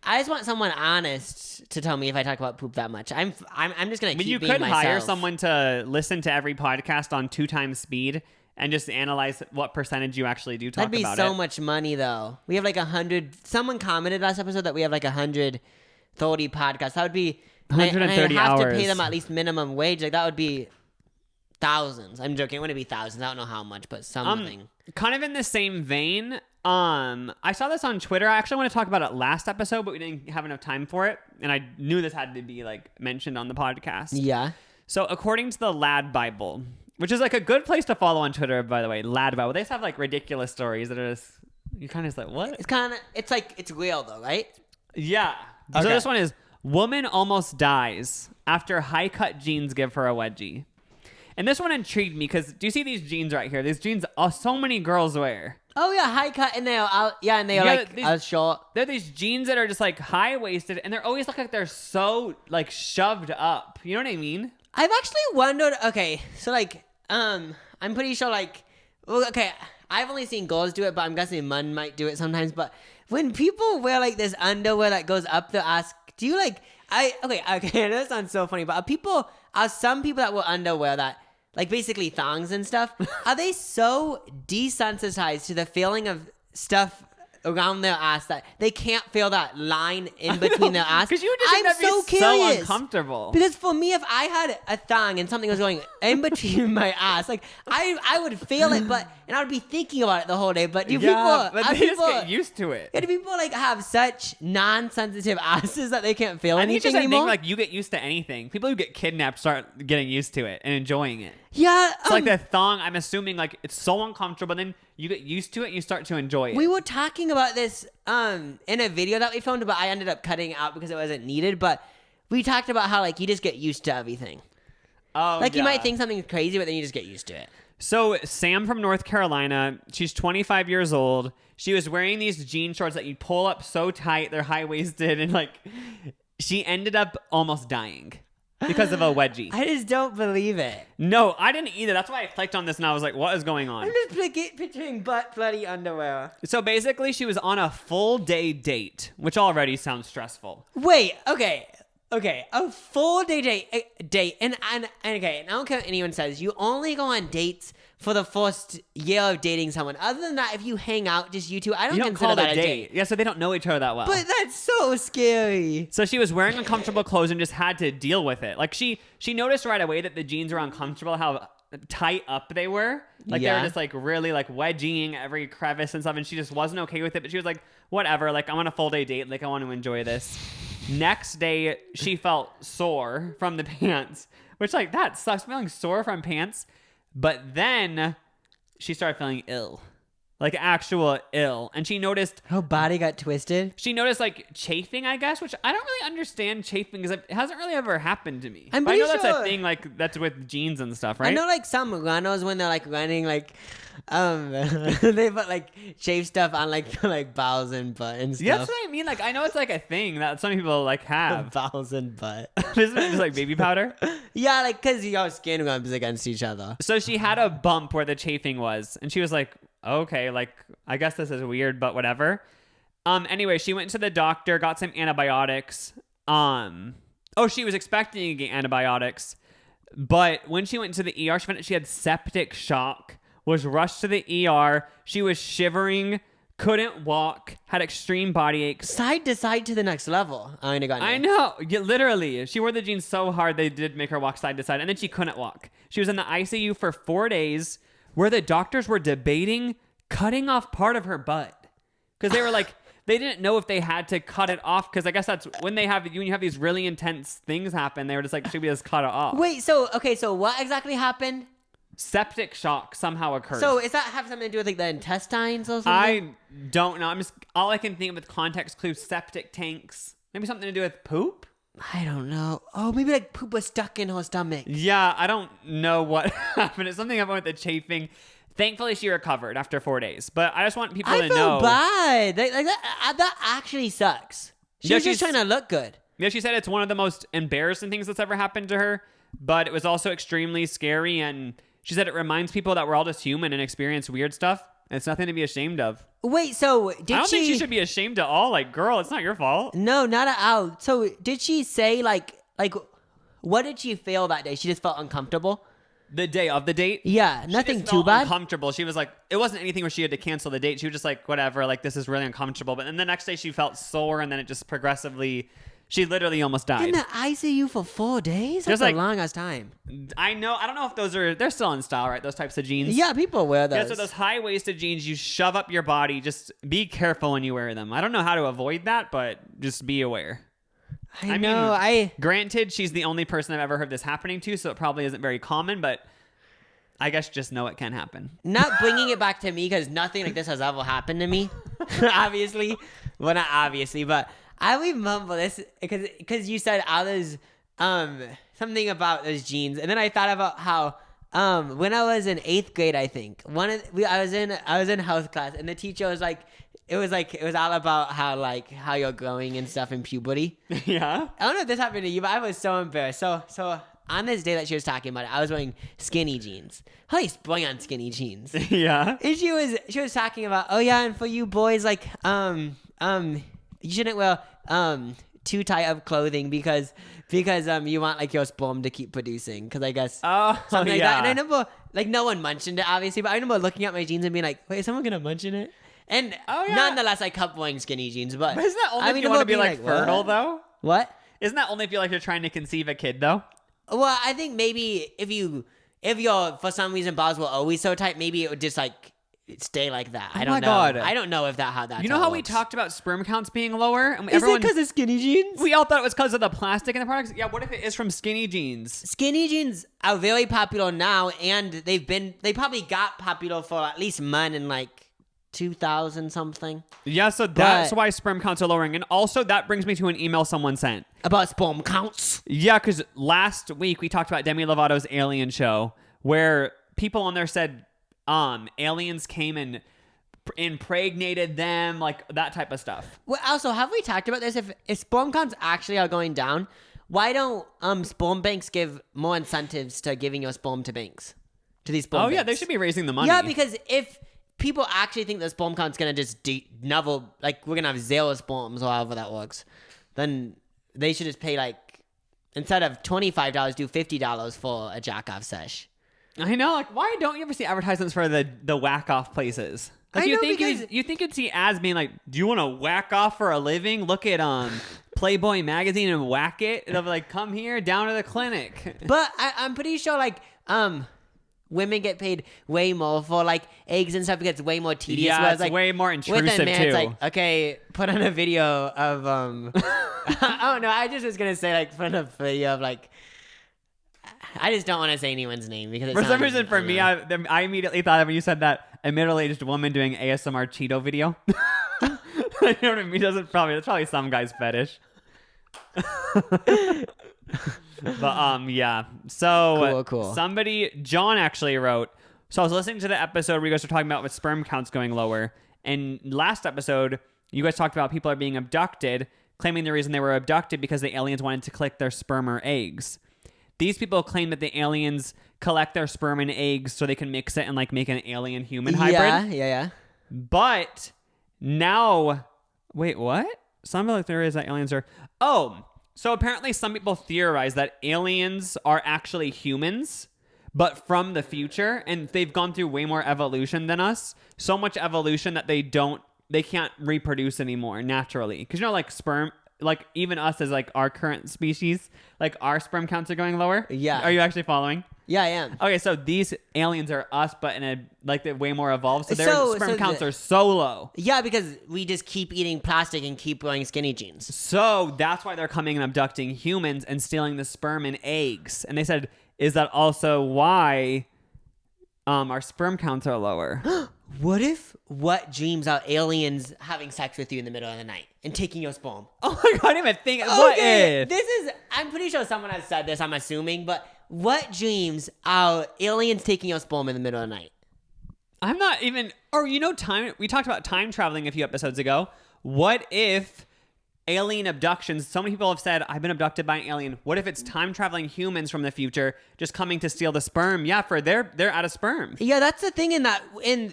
[SPEAKER 2] I just want someone honest to tell me if I talk about poop that much. I'm just gonna
[SPEAKER 1] I mean,
[SPEAKER 2] keep
[SPEAKER 1] you
[SPEAKER 2] being
[SPEAKER 1] could
[SPEAKER 2] myself.
[SPEAKER 1] hire someone to listen to every podcast on 2x speed and just analyze what percentage you actually do talk
[SPEAKER 2] That'd be
[SPEAKER 1] about
[SPEAKER 2] so
[SPEAKER 1] it.
[SPEAKER 2] much money, though. We have like 100. Someone commented last episode that we have like 130 podcasts. That would be
[SPEAKER 1] 130
[SPEAKER 2] and I have to
[SPEAKER 1] hours.
[SPEAKER 2] pay them at least minimum wage. Like that would be thousands. I'm joking. It wouldn't be thousands. I don't know how much, but something.
[SPEAKER 1] Kind of in the same vein. I saw this on Twitter. I actually want to talk about it last episode, but we didn't have enough time for it, and I knew this had to be like mentioned on the podcast.
[SPEAKER 2] Yeah.
[SPEAKER 1] So according to the Lad Bible, which is like a good place to follow on Twitter, by the way, Lad Bible. They just have like ridiculous stories that are just you kind of like what?
[SPEAKER 2] It's real though, right?
[SPEAKER 1] Yeah. So
[SPEAKER 2] Okay.
[SPEAKER 1] this one is woman almost dies after high cut jeans give her a wedgie. And this one intrigued me because do you see these jeans right here? These jeans so many girls wear.
[SPEAKER 2] Oh yeah, high cut and they're out. Yeah, and they're like short.
[SPEAKER 1] They're these jeans that are just like high waisted and they're always look like they're so like shoved up. You know what I mean?
[SPEAKER 2] I've actually wondered. Okay, so like, I'm pretty sure like, well, okay, I've only seen girls do it, but I'm guessing men might do it sometimes. But when people wear like this underwear that goes up their ass, do you like? Okay, I know that sounds so funny, but are some people that wear underwear that like basically thongs and stuff, are they so desensitized to the feeling of stuff around their ass that they can't feel that line in between their ass?
[SPEAKER 1] Because you would just think that'd be so uncomfortable.
[SPEAKER 2] Because for me, if I had a thong and something was going in between my ass, like I would feel it, and I would be thinking about it the whole day. But
[SPEAKER 1] but they just get used to it.
[SPEAKER 2] Do people like have such non-sensitive asses that they can't feel
[SPEAKER 1] I think it's
[SPEAKER 2] anything
[SPEAKER 1] just a
[SPEAKER 2] anymore?
[SPEAKER 1] thing, like you get used to anything. People who get kidnapped start getting used to it and enjoying it.
[SPEAKER 2] Yeah,
[SPEAKER 1] It's like the thong. I'm assuming like it's so uncomfortable, then you get used to it and you start to enjoy it.
[SPEAKER 2] we were talking about this in a video that we filmed, but I ended up cutting it out because it wasn't needed. But we talked about how like you just get used to everything.
[SPEAKER 1] Oh,
[SPEAKER 2] Like you
[SPEAKER 1] yeah.
[SPEAKER 2] might think something's crazy, but then you just get used to it.
[SPEAKER 1] So Sam from North Carolina, she's 25 years old. She was wearing these jean shorts that you pull up so tight, they're high waisted, and like she ended up almost dying because of a wedgie.
[SPEAKER 2] I just don't believe it.
[SPEAKER 1] No, I didn't either. That's why I clicked on this and I was like, what is going on?
[SPEAKER 2] I'm just picturing butt bloody underwear.
[SPEAKER 1] So basically, she was on a full day date, which already sounds stressful.
[SPEAKER 2] Wait, okay, a full day date, and okay, and I don't care what anyone says. You only go on dates for the first year of dating someone. Other than that, if you hang out, just you two, I don't
[SPEAKER 1] You don't
[SPEAKER 2] consider
[SPEAKER 1] call
[SPEAKER 2] that
[SPEAKER 1] it a date. Yeah, so they don't know each other that well.
[SPEAKER 2] But that's so scary.
[SPEAKER 1] So she was wearing uncomfortable clothes and just had to deal with it. Like she noticed right away that the jeans were uncomfortable, how tight up they were. Like they
[SPEAKER 2] Yeah.
[SPEAKER 1] were just like really like wedging every crevice and stuff, and she just wasn't okay with it. But she was like, whatever, like I'm on a full day date, like I want to enjoy this. Next day, she felt sore from the pants, which like that sucks, feeling sore from pants. But then she started feeling ill. like actual ill. And she noticed
[SPEAKER 2] Her body got twisted.
[SPEAKER 1] like chafing, I guess, which I don't really understand chafing because it hasn't really ever happened to me.
[SPEAKER 2] I'm
[SPEAKER 1] But I know
[SPEAKER 2] pretty
[SPEAKER 1] that's a
[SPEAKER 2] sure-
[SPEAKER 1] thing like that's with jeans and stuff, right?
[SPEAKER 2] I know like some runners when they're like running like they put like chafe stuff on like bowels and butt and stuff.
[SPEAKER 1] Yeah, that's what I mean. Like I know it's like a thing that some people like have.
[SPEAKER 2] Bowels and butt.
[SPEAKER 1] Isn't it just like baby powder?
[SPEAKER 2] Yeah, like because your skin rubs against each other.
[SPEAKER 1] So she had a bump where the chafing was, and she was like, okay, like I guess this is weird, but whatever. Anyway, she went to the doctor, got some antibiotics. She was expecting to get antibiotics, but when she went to the ER, she found out she had septic shock, was rushed to the ER. She was shivering, couldn't walk, had extreme body aches.
[SPEAKER 2] Side to side to the next level.
[SPEAKER 1] I know. Yeah, literally. She wore the jeans so hard they did make her walk side to side, and then she couldn't walk. She was in the ICU for 4 days where the doctors were debating cutting off part of her butt. Because they were like, they didn't know if they had to cut it off, because I guess that's when you have these really intense things happen. They were just like, should we just cut it off?
[SPEAKER 2] Wait, so what exactly happened?
[SPEAKER 1] Septic shock somehow occurred.
[SPEAKER 2] So does that have something to do with like the intestines or something?
[SPEAKER 1] I don't know. All I can think of with context clues, septic tanks. Maybe something to do with poop?
[SPEAKER 2] I don't know. Oh, maybe like poop was stuck in her stomach.
[SPEAKER 1] Yeah, I don't know what happened. It's something happened with the chafing. Thankfully, she recovered after 4 days. But I just want people to know.
[SPEAKER 2] I feel bad. That actually sucks. She was just trying to look good.
[SPEAKER 1] Yeah, she said it's one of the most embarrassing things that's ever happened to her. But it was also extremely scary. And she said it reminds people that we're all just human and experience weird stuff. And it's nothing to be ashamed of.
[SPEAKER 2] Wait, so
[SPEAKER 1] I don't think she should be ashamed at all. Like, girl, it's not your fault.
[SPEAKER 2] No, not at all. So did she say like what did she feel that day? She just felt uncomfortable?
[SPEAKER 1] The day of the date?
[SPEAKER 2] Yeah, nothing
[SPEAKER 1] she just
[SPEAKER 2] too
[SPEAKER 1] felt
[SPEAKER 2] bad.
[SPEAKER 1] Uncomfortable. She was like, it wasn't anything where she had to cancel the date. She was just like, whatever, like this is really uncomfortable. But then the next day she felt sore, and then it just progressively, she literally almost died.
[SPEAKER 2] In the ICU for 4 days? That's
[SPEAKER 1] Just like-
[SPEAKER 2] a long ass time.
[SPEAKER 1] I know. I don't know if they're still in style, right? Those types of jeans.
[SPEAKER 2] Yeah, people wear those.
[SPEAKER 1] Yeah, so those high-waisted jeans you shove up your body. Just be careful when you wear them. I don't know how to avoid that, but just be aware.
[SPEAKER 2] I know.
[SPEAKER 1] Granted, she's the only person I've ever heard this happening to, so it probably isn't very common, but I guess just know it can happen.
[SPEAKER 2] Not bringing it back to me because nothing like this has ever happened to me. Obviously. Well, not obviously, but I remember this because you said others, something about those jeans. And then I thought about how, when I was in 8th grade, I think I was in health class, and the teacher was like, it was all about how you're growing and stuff in puberty.
[SPEAKER 1] Yeah.
[SPEAKER 2] I don't know if this happened to you, but I was so embarrassed. So on this day that she was talking about it, I was wearing skinny jeans. Holy sprung on skinny jeans.
[SPEAKER 1] Yeah.
[SPEAKER 2] And she was talking about, oh yeah, and for you boys, like, you shouldn't wear too tight of clothing because you want like your sperm to keep producing. Because I guess something like that. And I remember like no one mentioned it obviously, but I remember looking at my jeans and being like, wait, is someone gonna mention it? And nonetheless, I kept wearing skinny jeans. But
[SPEAKER 1] isn't that only if you want to be like fertile
[SPEAKER 2] what?
[SPEAKER 1] though?
[SPEAKER 2] What?
[SPEAKER 1] Isn't that only if you're trying to conceive a kid though?
[SPEAKER 2] Well, I think maybe if your for some reason balls were always so tight, maybe it would just like stay like that. I don't know.
[SPEAKER 1] God.
[SPEAKER 2] I don't know if how that.
[SPEAKER 1] You know how we
[SPEAKER 2] works.
[SPEAKER 1] talked about sperm counts being lower? And
[SPEAKER 2] Is it because of skinny jeans?
[SPEAKER 1] We all thought it was because of the plastic in the products. Yeah, what if it is from skinny jeans?
[SPEAKER 2] Skinny jeans are very popular now, and they probably got popular for at least men in like 2000 something.
[SPEAKER 1] Yeah, so that's why sperm counts are lowering. And also that brings me to an email someone sent.
[SPEAKER 2] About sperm counts?
[SPEAKER 1] Yeah, because last week we talked about Demi Lovato's Alien show, where people on there said aliens came and impregnated them, like that type of stuff.
[SPEAKER 2] Well, also, have we talked about this? If sperm counts actually are going down, why don't sperm banks give more incentives to giving your sperm to banks? To these sperm banks?
[SPEAKER 1] Yeah, they should be raising the money.
[SPEAKER 2] Yeah, because if people actually think the sperm count's gonna just like we're gonna have 0 sperms or however that works, then they should just pay like, instead of $25, do $50 for a jack-off sesh.
[SPEAKER 1] I know, like, why don't you ever see advertisements for the whack-off places? Like, you think you'd see ads being like, do you want to whack off for a living? Look at Playboy magazine and whack it. They'll be like, come here, down to the clinic.
[SPEAKER 2] But I'm pretty sure like women get paid way more for like eggs and stuff because it's way more tedious.
[SPEAKER 1] Yeah,
[SPEAKER 2] whereas,
[SPEAKER 1] it's
[SPEAKER 2] like,
[SPEAKER 1] way more intrusive
[SPEAKER 2] with a man,
[SPEAKER 1] too.
[SPEAKER 2] it's like, okay, put on a video of oh no, I just was gonna say like put on a video of like, I just don't want to say anyone's name because
[SPEAKER 1] for some reason for me, I immediately thought of when you said that, a middle-aged woman doing ASMR Cheeto video. You know what I mean? That's probably some guy's fetish. But yeah. So
[SPEAKER 2] Cool.
[SPEAKER 1] John actually wrote. So I was listening to the episode where you guys were talking about with sperm counts going lower, and last episode you guys talked about people are being abducted, claiming the reason they were abducted because the aliens wanted to collect their sperm or eggs. These people claim that the aliens collect their sperm and eggs so they can mix it and like make an alien human hybrid.
[SPEAKER 2] Yeah.
[SPEAKER 1] But now, wait, what? Some of the theories that aliens are. Oh, so apparently some people theorize that aliens are actually humans, but from the future, and they've gone through way more evolution than us. So much evolution that they can't reproduce anymore naturally. Because you know, like sperm, like even us as like our current species, like our sperm counts are going lower.
[SPEAKER 2] Yeah.
[SPEAKER 1] Are you actually following?
[SPEAKER 2] Yeah, I am.
[SPEAKER 1] Okay, so these aliens are us, but in a like they're way more evolved. So their sperm counts are so low.
[SPEAKER 2] Yeah, because we just keep eating plastic and keep growing skinny jeans.
[SPEAKER 1] So that's why they're coming and abducting humans and stealing the sperm and eggs. And they said, is that also why our sperm counts are lower?
[SPEAKER 2] What dreams are aliens having sex with you in the middle of the night and taking your sperm?
[SPEAKER 1] Oh my god, I didn't even think. What if?
[SPEAKER 2] I'm pretty sure someone has said this, I'm assuming, but what dreams are aliens taking your sperm in the middle of the night?
[SPEAKER 1] I'm not even, or you know, we talked about time traveling a few episodes ago. What if alien abductions, so many people have said, I've been abducted by an alien. What if it's time traveling humans from the future just coming to steal the sperm? Yeah, they're out of sperm.
[SPEAKER 2] Yeah, that's the thing in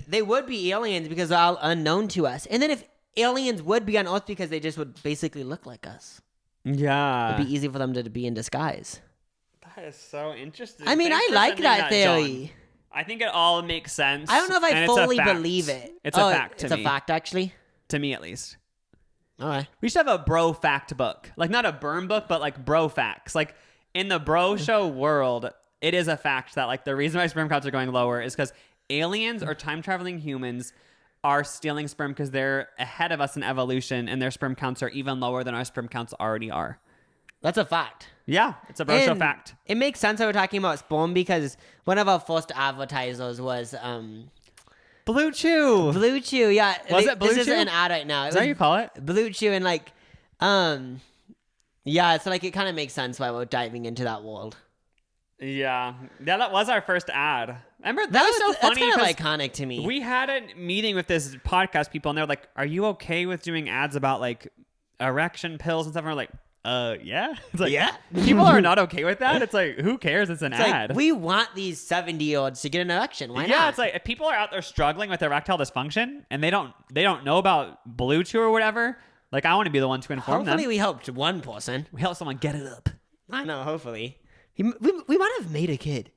[SPEAKER 2] they would be aliens because they're all unknown to us. And then if aliens would be on Earth because they just would basically look like us.
[SPEAKER 1] Yeah.
[SPEAKER 2] It'd be easy for them to be in disguise.
[SPEAKER 1] That is so interesting.
[SPEAKER 2] I mean, I like that theory.
[SPEAKER 1] John. I think it all makes sense.
[SPEAKER 2] I don't know if I fully believe it.
[SPEAKER 1] It's a fact to me.
[SPEAKER 2] It's a fact, actually?
[SPEAKER 1] To me, at least.
[SPEAKER 2] All right.
[SPEAKER 1] We should have a bro fact book. Like, not a burn book, but like bro facts. Like, in the bro show world, it is a fact that like the reason why sperm counts are going lower is because aliens or time traveling humans are stealing sperm because they're ahead of us in evolution and their sperm counts are even lower than our sperm counts already are.
[SPEAKER 2] That's a fact.
[SPEAKER 1] Yeah, it's a bro show fact.
[SPEAKER 2] It makes sense that we're talking about sperm because one of our first advertisers was
[SPEAKER 1] Blue Chew.
[SPEAKER 2] Blue Chew, yeah.
[SPEAKER 1] Was it Blue
[SPEAKER 2] This
[SPEAKER 1] Chew?
[SPEAKER 2] is an ad right now.
[SPEAKER 1] Is that what you call it?
[SPEAKER 2] Blue Chew, and like, yeah, it's like it kind of makes sense why we're diving into that world.
[SPEAKER 1] Yeah, that was our first ad. Remember that was so funny.
[SPEAKER 2] That's kind of iconic to me.
[SPEAKER 1] We had a meeting with this podcast people, and they're like, "Are you okay with doing ads about like erection pills and stuff?" And we're like, yeah." It's like,
[SPEAKER 2] yeah.
[SPEAKER 1] People are not okay with that. It's like, who cares? It's an ad.
[SPEAKER 2] Like, we want these 70-year-olds to get an erection. Why not?
[SPEAKER 1] Yeah, it's like if people are out there struggling with erectile dysfunction and they don't know about Blue Chew or whatever. Like, I want to be the one to inform them.
[SPEAKER 2] Hopefully, we helped one person.
[SPEAKER 1] We help someone get it up.
[SPEAKER 2] I know. Hopefully, we might have made a kid.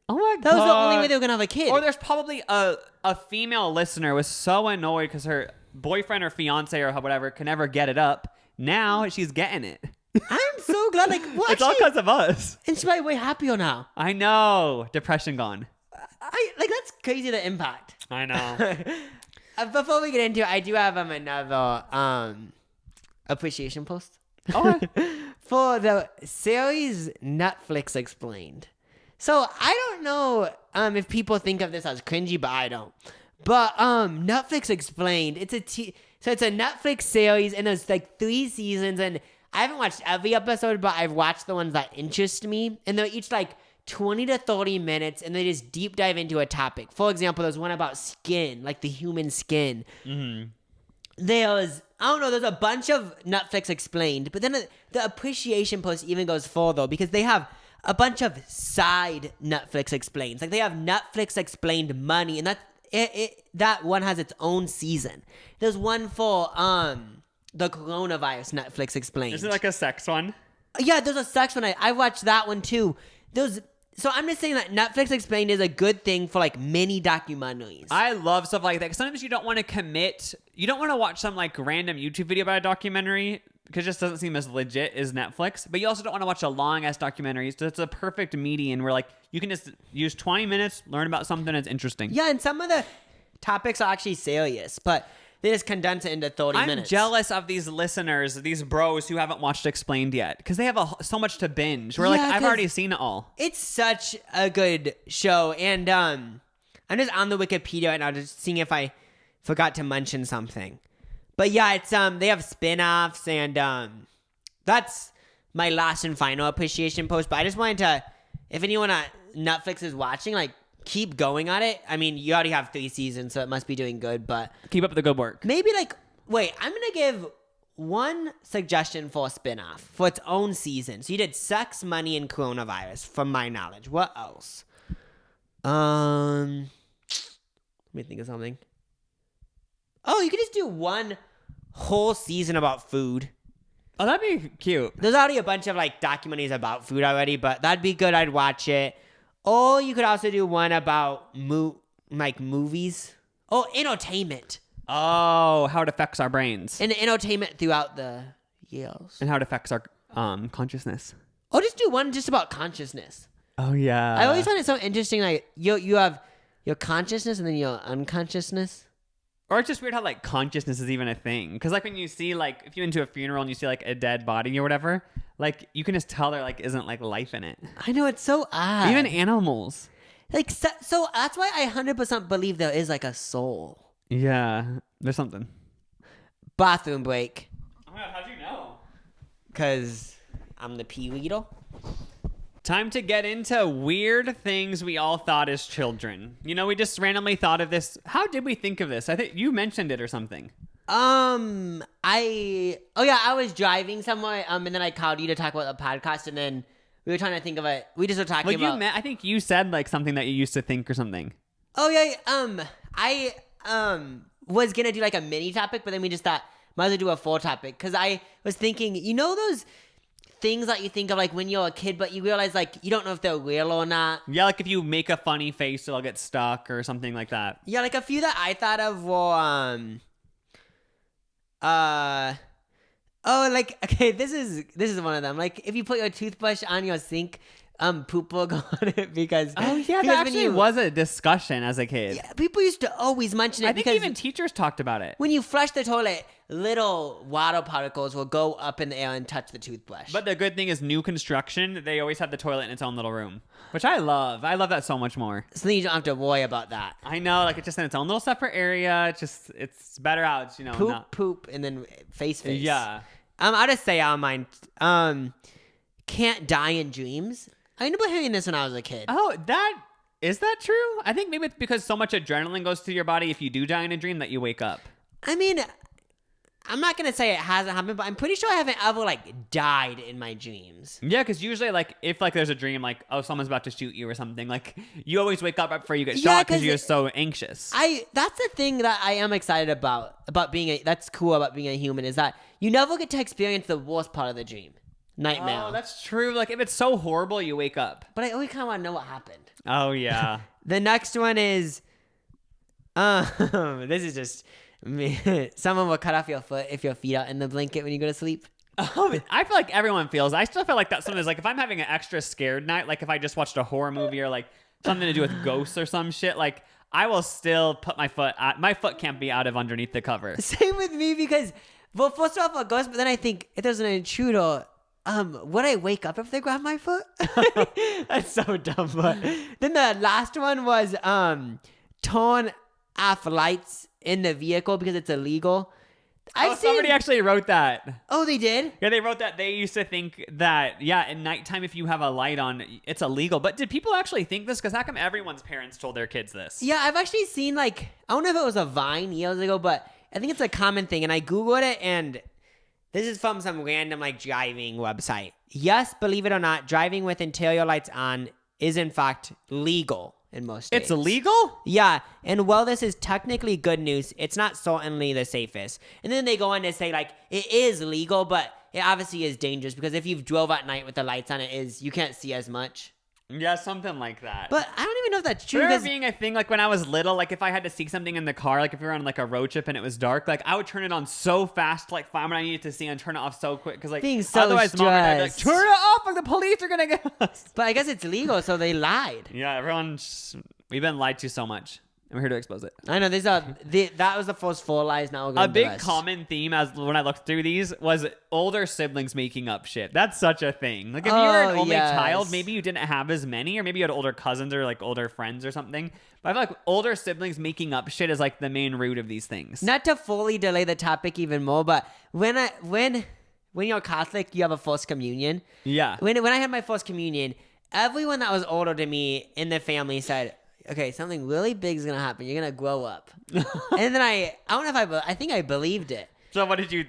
[SPEAKER 1] Oh my god,
[SPEAKER 2] that was the only way they were gonna have a kid.
[SPEAKER 1] Or there's probably a female listener was so annoyed because her boyfriend or fiance or whatever can never get it up. Now she's getting it.
[SPEAKER 2] I'm so glad. Like, well,
[SPEAKER 1] it's all because of us.
[SPEAKER 2] And she's way happier now.
[SPEAKER 1] I know. Depression gone.
[SPEAKER 2] That's crazy. The impact.
[SPEAKER 1] I know.
[SPEAKER 2] Before we get into it, I do have another appreciation post.
[SPEAKER 1] Oh.
[SPEAKER 2] For the series Netflix Explained. So I don't know if people think of this as cringy, but I don't. But Netflix Explained. It's a Netflix series, and there's like 3 seasons, and I haven't watched every episode, but I've watched the ones that interest me, and they're each like 20 to 30 minutes, and they just deep dive into a topic. For example, there's one about skin, like the human skin. Mm-hmm. There's a bunch of Netflix Explained, but then the appreciation post even goes further because they have a bunch of side Netflix Explains. Like, they have Netflix Explained Money, and that one has its own season. There's one for the coronavirus Netflix Explained.
[SPEAKER 1] Isn't it like a sex one?
[SPEAKER 2] Yeah, there's a sex one. I watched that one too. So I'm just saying that Netflix Explained is a good thing for like mini documentaries.
[SPEAKER 1] I love stuff like that. 'Cause sometimes you don't want to commit. You don't want to watch some like random YouTube video about a documentary because it just doesn't seem as legit as Netflix. But you also don't want to watch a long ass documentary. So it's a perfect median where like you can just use 20 minutes, learn about something that's interesting.
[SPEAKER 2] Yeah, and some of the topics are actually serious, but they just condense it into 30 minutes.
[SPEAKER 1] I'm jealous of these listeners, these bros who haven't watched Explained yet because they have so much to binge. We're like, I've already seen it all.
[SPEAKER 2] It's such a good show, and I'm just on the Wikipedia right now, just seeing if I forgot to mention something. But yeah, it's they have spin-offs, and that's my last and final appreciation post. But I just wanted to, if anyone at Netflix is watching, like, keep going on it. I mean, you already have 3 seasons, so it must be doing good. But
[SPEAKER 1] keep up the good work.
[SPEAKER 2] Maybe like, wait, I'm gonna give one suggestion for a spin-off for its own season. So you did sex, money, and coronavirus, from my knowledge. What else? Let me think of something. Oh, you could just do one whole season about food.
[SPEAKER 1] Oh, that'd be cute.
[SPEAKER 2] There's already a bunch of like documentaries about food already, but that'd be good. I'd watch it. Or you could also do one about movies. Oh, entertainment.
[SPEAKER 1] Oh, how it affects our brains.
[SPEAKER 2] And entertainment throughout the years.
[SPEAKER 1] And how it affects our consciousness.
[SPEAKER 2] Or just do one just about consciousness.
[SPEAKER 1] Oh, yeah.
[SPEAKER 2] I always find it so interesting. Like, you have your consciousness and then your unconsciousness.
[SPEAKER 1] Or it's just weird how, like, consciousness is even a thing. Because, like, when you see, like, if you're into a funeral and you see, like, a dead body or whatever, like, you can just tell there, like, isn't, like, life in it.
[SPEAKER 2] I know, it's so odd.
[SPEAKER 1] Even animals.
[SPEAKER 2] Like, so that's why I 100% believe there is, like, a soul.
[SPEAKER 1] Yeah, there's something.
[SPEAKER 2] Bathroom break.
[SPEAKER 1] Oh my God, how'd you know?
[SPEAKER 2] Because I'm the pee leader.
[SPEAKER 1] Time to get into weird things we all thought as children. You know, we just randomly thought of this. How did we think of this? I think you mentioned it or something.
[SPEAKER 2] I was driving somewhere, and then I called you to talk about the podcast, and then we were trying to think of it. We just were talking about.
[SPEAKER 1] I think you said like something that you used to think or something.
[SPEAKER 2] Oh yeah, I was gonna do like a mini topic, but then we just thought might as well do a full topic, because I was thinking, you know, those things that you think of like when you're a kid, but you realize like you don't know if they're real or not.
[SPEAKER 1] Yeah, like if you make a funny face, it'll get stuck or something like that.
[SPEAKER 2] Yeah, like a few that I thought of were okay, this is one of them. Like if you put your toothbrush on your sink, poop will go on it because
[SPEAKER 1] that actually was a discussion as a kid.
[SPEAKER 2] Yeah, people used to always mention it.
[SPEAKER 1] I think even teachers talked about it.
[SPEAKER 2] When you flush the toilet, little water particles will go up in the air and touch the toothbrush.
[SPEAKER 1] But the good thing is, new construction, they always have the toilet in its own little room, which I love. I love that so much more.
[SPEAKER 2] So then you don't have to worry about that.
[SPEAKER 1] I know, like it's just in its own little separate area. It's better out, you know.
[SPEAKER 2] Poop, and then face.
[SPEAKER 1] Yeah.
[SPEAKER 2] I'll just say on mine. Can't die in dreams. I remember hearing this when I was a kid.
[SPEAKER 1] Oh, is that true? I think maybe it's because so much adrenaline goes through your body if you do die in a dream that you wake up.
[SPEAKER 2] I mean, I'm not going to say it hasn't happened, but I'm pretty sure I haven't ever, like, died in my dreams.
[SPEAKER 1] Yeah, because usually, like, if, like, there's a dream, like, oh, someone's about to shoot you or something, like, you always wake up right before you get shot because you're so anxious.
[SPEAKER 2] That's the thing that I am excited about that's cool about being a human, is that you never get to experience the worst part of the dream. Nightmare.
[SPEAKER 1] Oh, that's true. Like, if it's so horrible, you wake up.
[SPEAKER 2] But I always kind of want to know what happened.
[SPEAKER 1] Oh, yeah.
[SPEAKER 2] The next one is, this is just... Someone will cut off your foot if your feet are in the blanket when you go to sleep.
[SPEAKER 1] Oh, I feel like everyone feels. I still feel like that sometimes, like if I'm having an extra scared night, like if I just watched a horror movie or like something to do with ghosts or some shit, like I will still put my foot out. My foot can't be out of underneath the cover.
[SPEAKER 2] Same with me, because, well, first off, a ghost, but then I think if there's an intruder, would I wake up if they grab my foot? That's so dumb. But then the last one was turn off lights in the vehicle because it's illegal.
[SPEAKER 1] Somebody actually wrote that.
[SPEAKER 2] Oh, they did?
[SPEAKER 1] Yeah, they wrote that. They used to think that, yeah, at nighttime, if you have a light on, it's illegal. But did people actually think this? Because how come everyone's parents told their kids this?
[SPEAKER 2] Yeah, I've actually seen, like, I don't know if it was a Vine years ago, but I think it's a common thing. And I Googled it, and this is from some random, like, driving website. Yes, believe it or not, driving with interior lights on is, in fact, legal. In most states.
[SPEAKER 1] It's illegal?
[SPEAKER 2] Yeah. And while this is technically good news, it's not certainly the safest. And then they go on to say, like, it is legal, but it obviously is dangerous because if you've drove at night with the lights on, you can't see as much.
[SPEAKER 1] Yeah, something like that.
[SPEAKER 2] But I don't even know if that's true.
[SPEAKER 1] Remember being a thing, like when I was little, like if I had to see something in the car, like if we were on like a road trip and it was dark, like I would turn it on so fast, like find what I needed to see and turn it off so quick. Because like
[SPEAKER 2] being so
[SPEAKER 1] otherwise mom and dad would be like, turn it off, like the police are going to get us.
[SPEAKER 2] But I guess it's legal, so they lied.
[SPEAKER 1] Yeah, we've been lied to so much. we're here to expose it.
[SPEAKER 2] I know that was the first 4 lies. Now we're going
[SPEAKER 1] A
[SPEAKER 2] to
[SPEAKER 1] big
[SPEAKER 2] the rest.
[SPEAKER 1] common theme as when I looked through these was older siblings making up shit. That's such a thing. Like if you were an only child, maybe you didn't have as many, or maybe you had older cousins or like older friends or something. But I feel like older siblings making up shit is like the main root of these things.
[SPEAKER 2] Not to fully delay the topic even more, but when you're Catholic, you have a first communion.
[SPEAKER 1] Yeah.
[SPEAKER 2] When I had my first communion, everyone that was older than me in the family said, okay, something really big is going to happen. You're going to grow up. And then I don't know if I think I believed it.
[SPEAKER 1] So what did you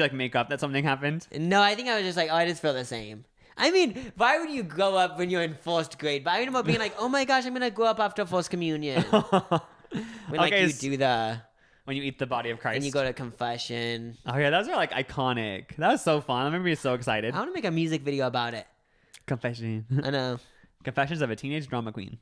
[SPEAKER 1] like make up that something happened?
[SPEAKER 2] No, I think I was just like, oh, I just feel the same. I mean, why would you grow up when you're in first grade? But I remember being like, oh my gosh, I'm going to grow up after first communion. When like you do
[SPEAKER 1] when you eat the body of Christ.
[SPEAKER 2] And you go to confession.
[SPEAKER 1] Oh yeah, those are like iconic. That was so fun. I remember being so excited.
[SPEAKER 2] I want to make a music video about it.
[SPEAKER 1] Confession.
[SPEAKER 2] I know.
[SPEAKER 1] Confessions of a Teenage Drama Queen.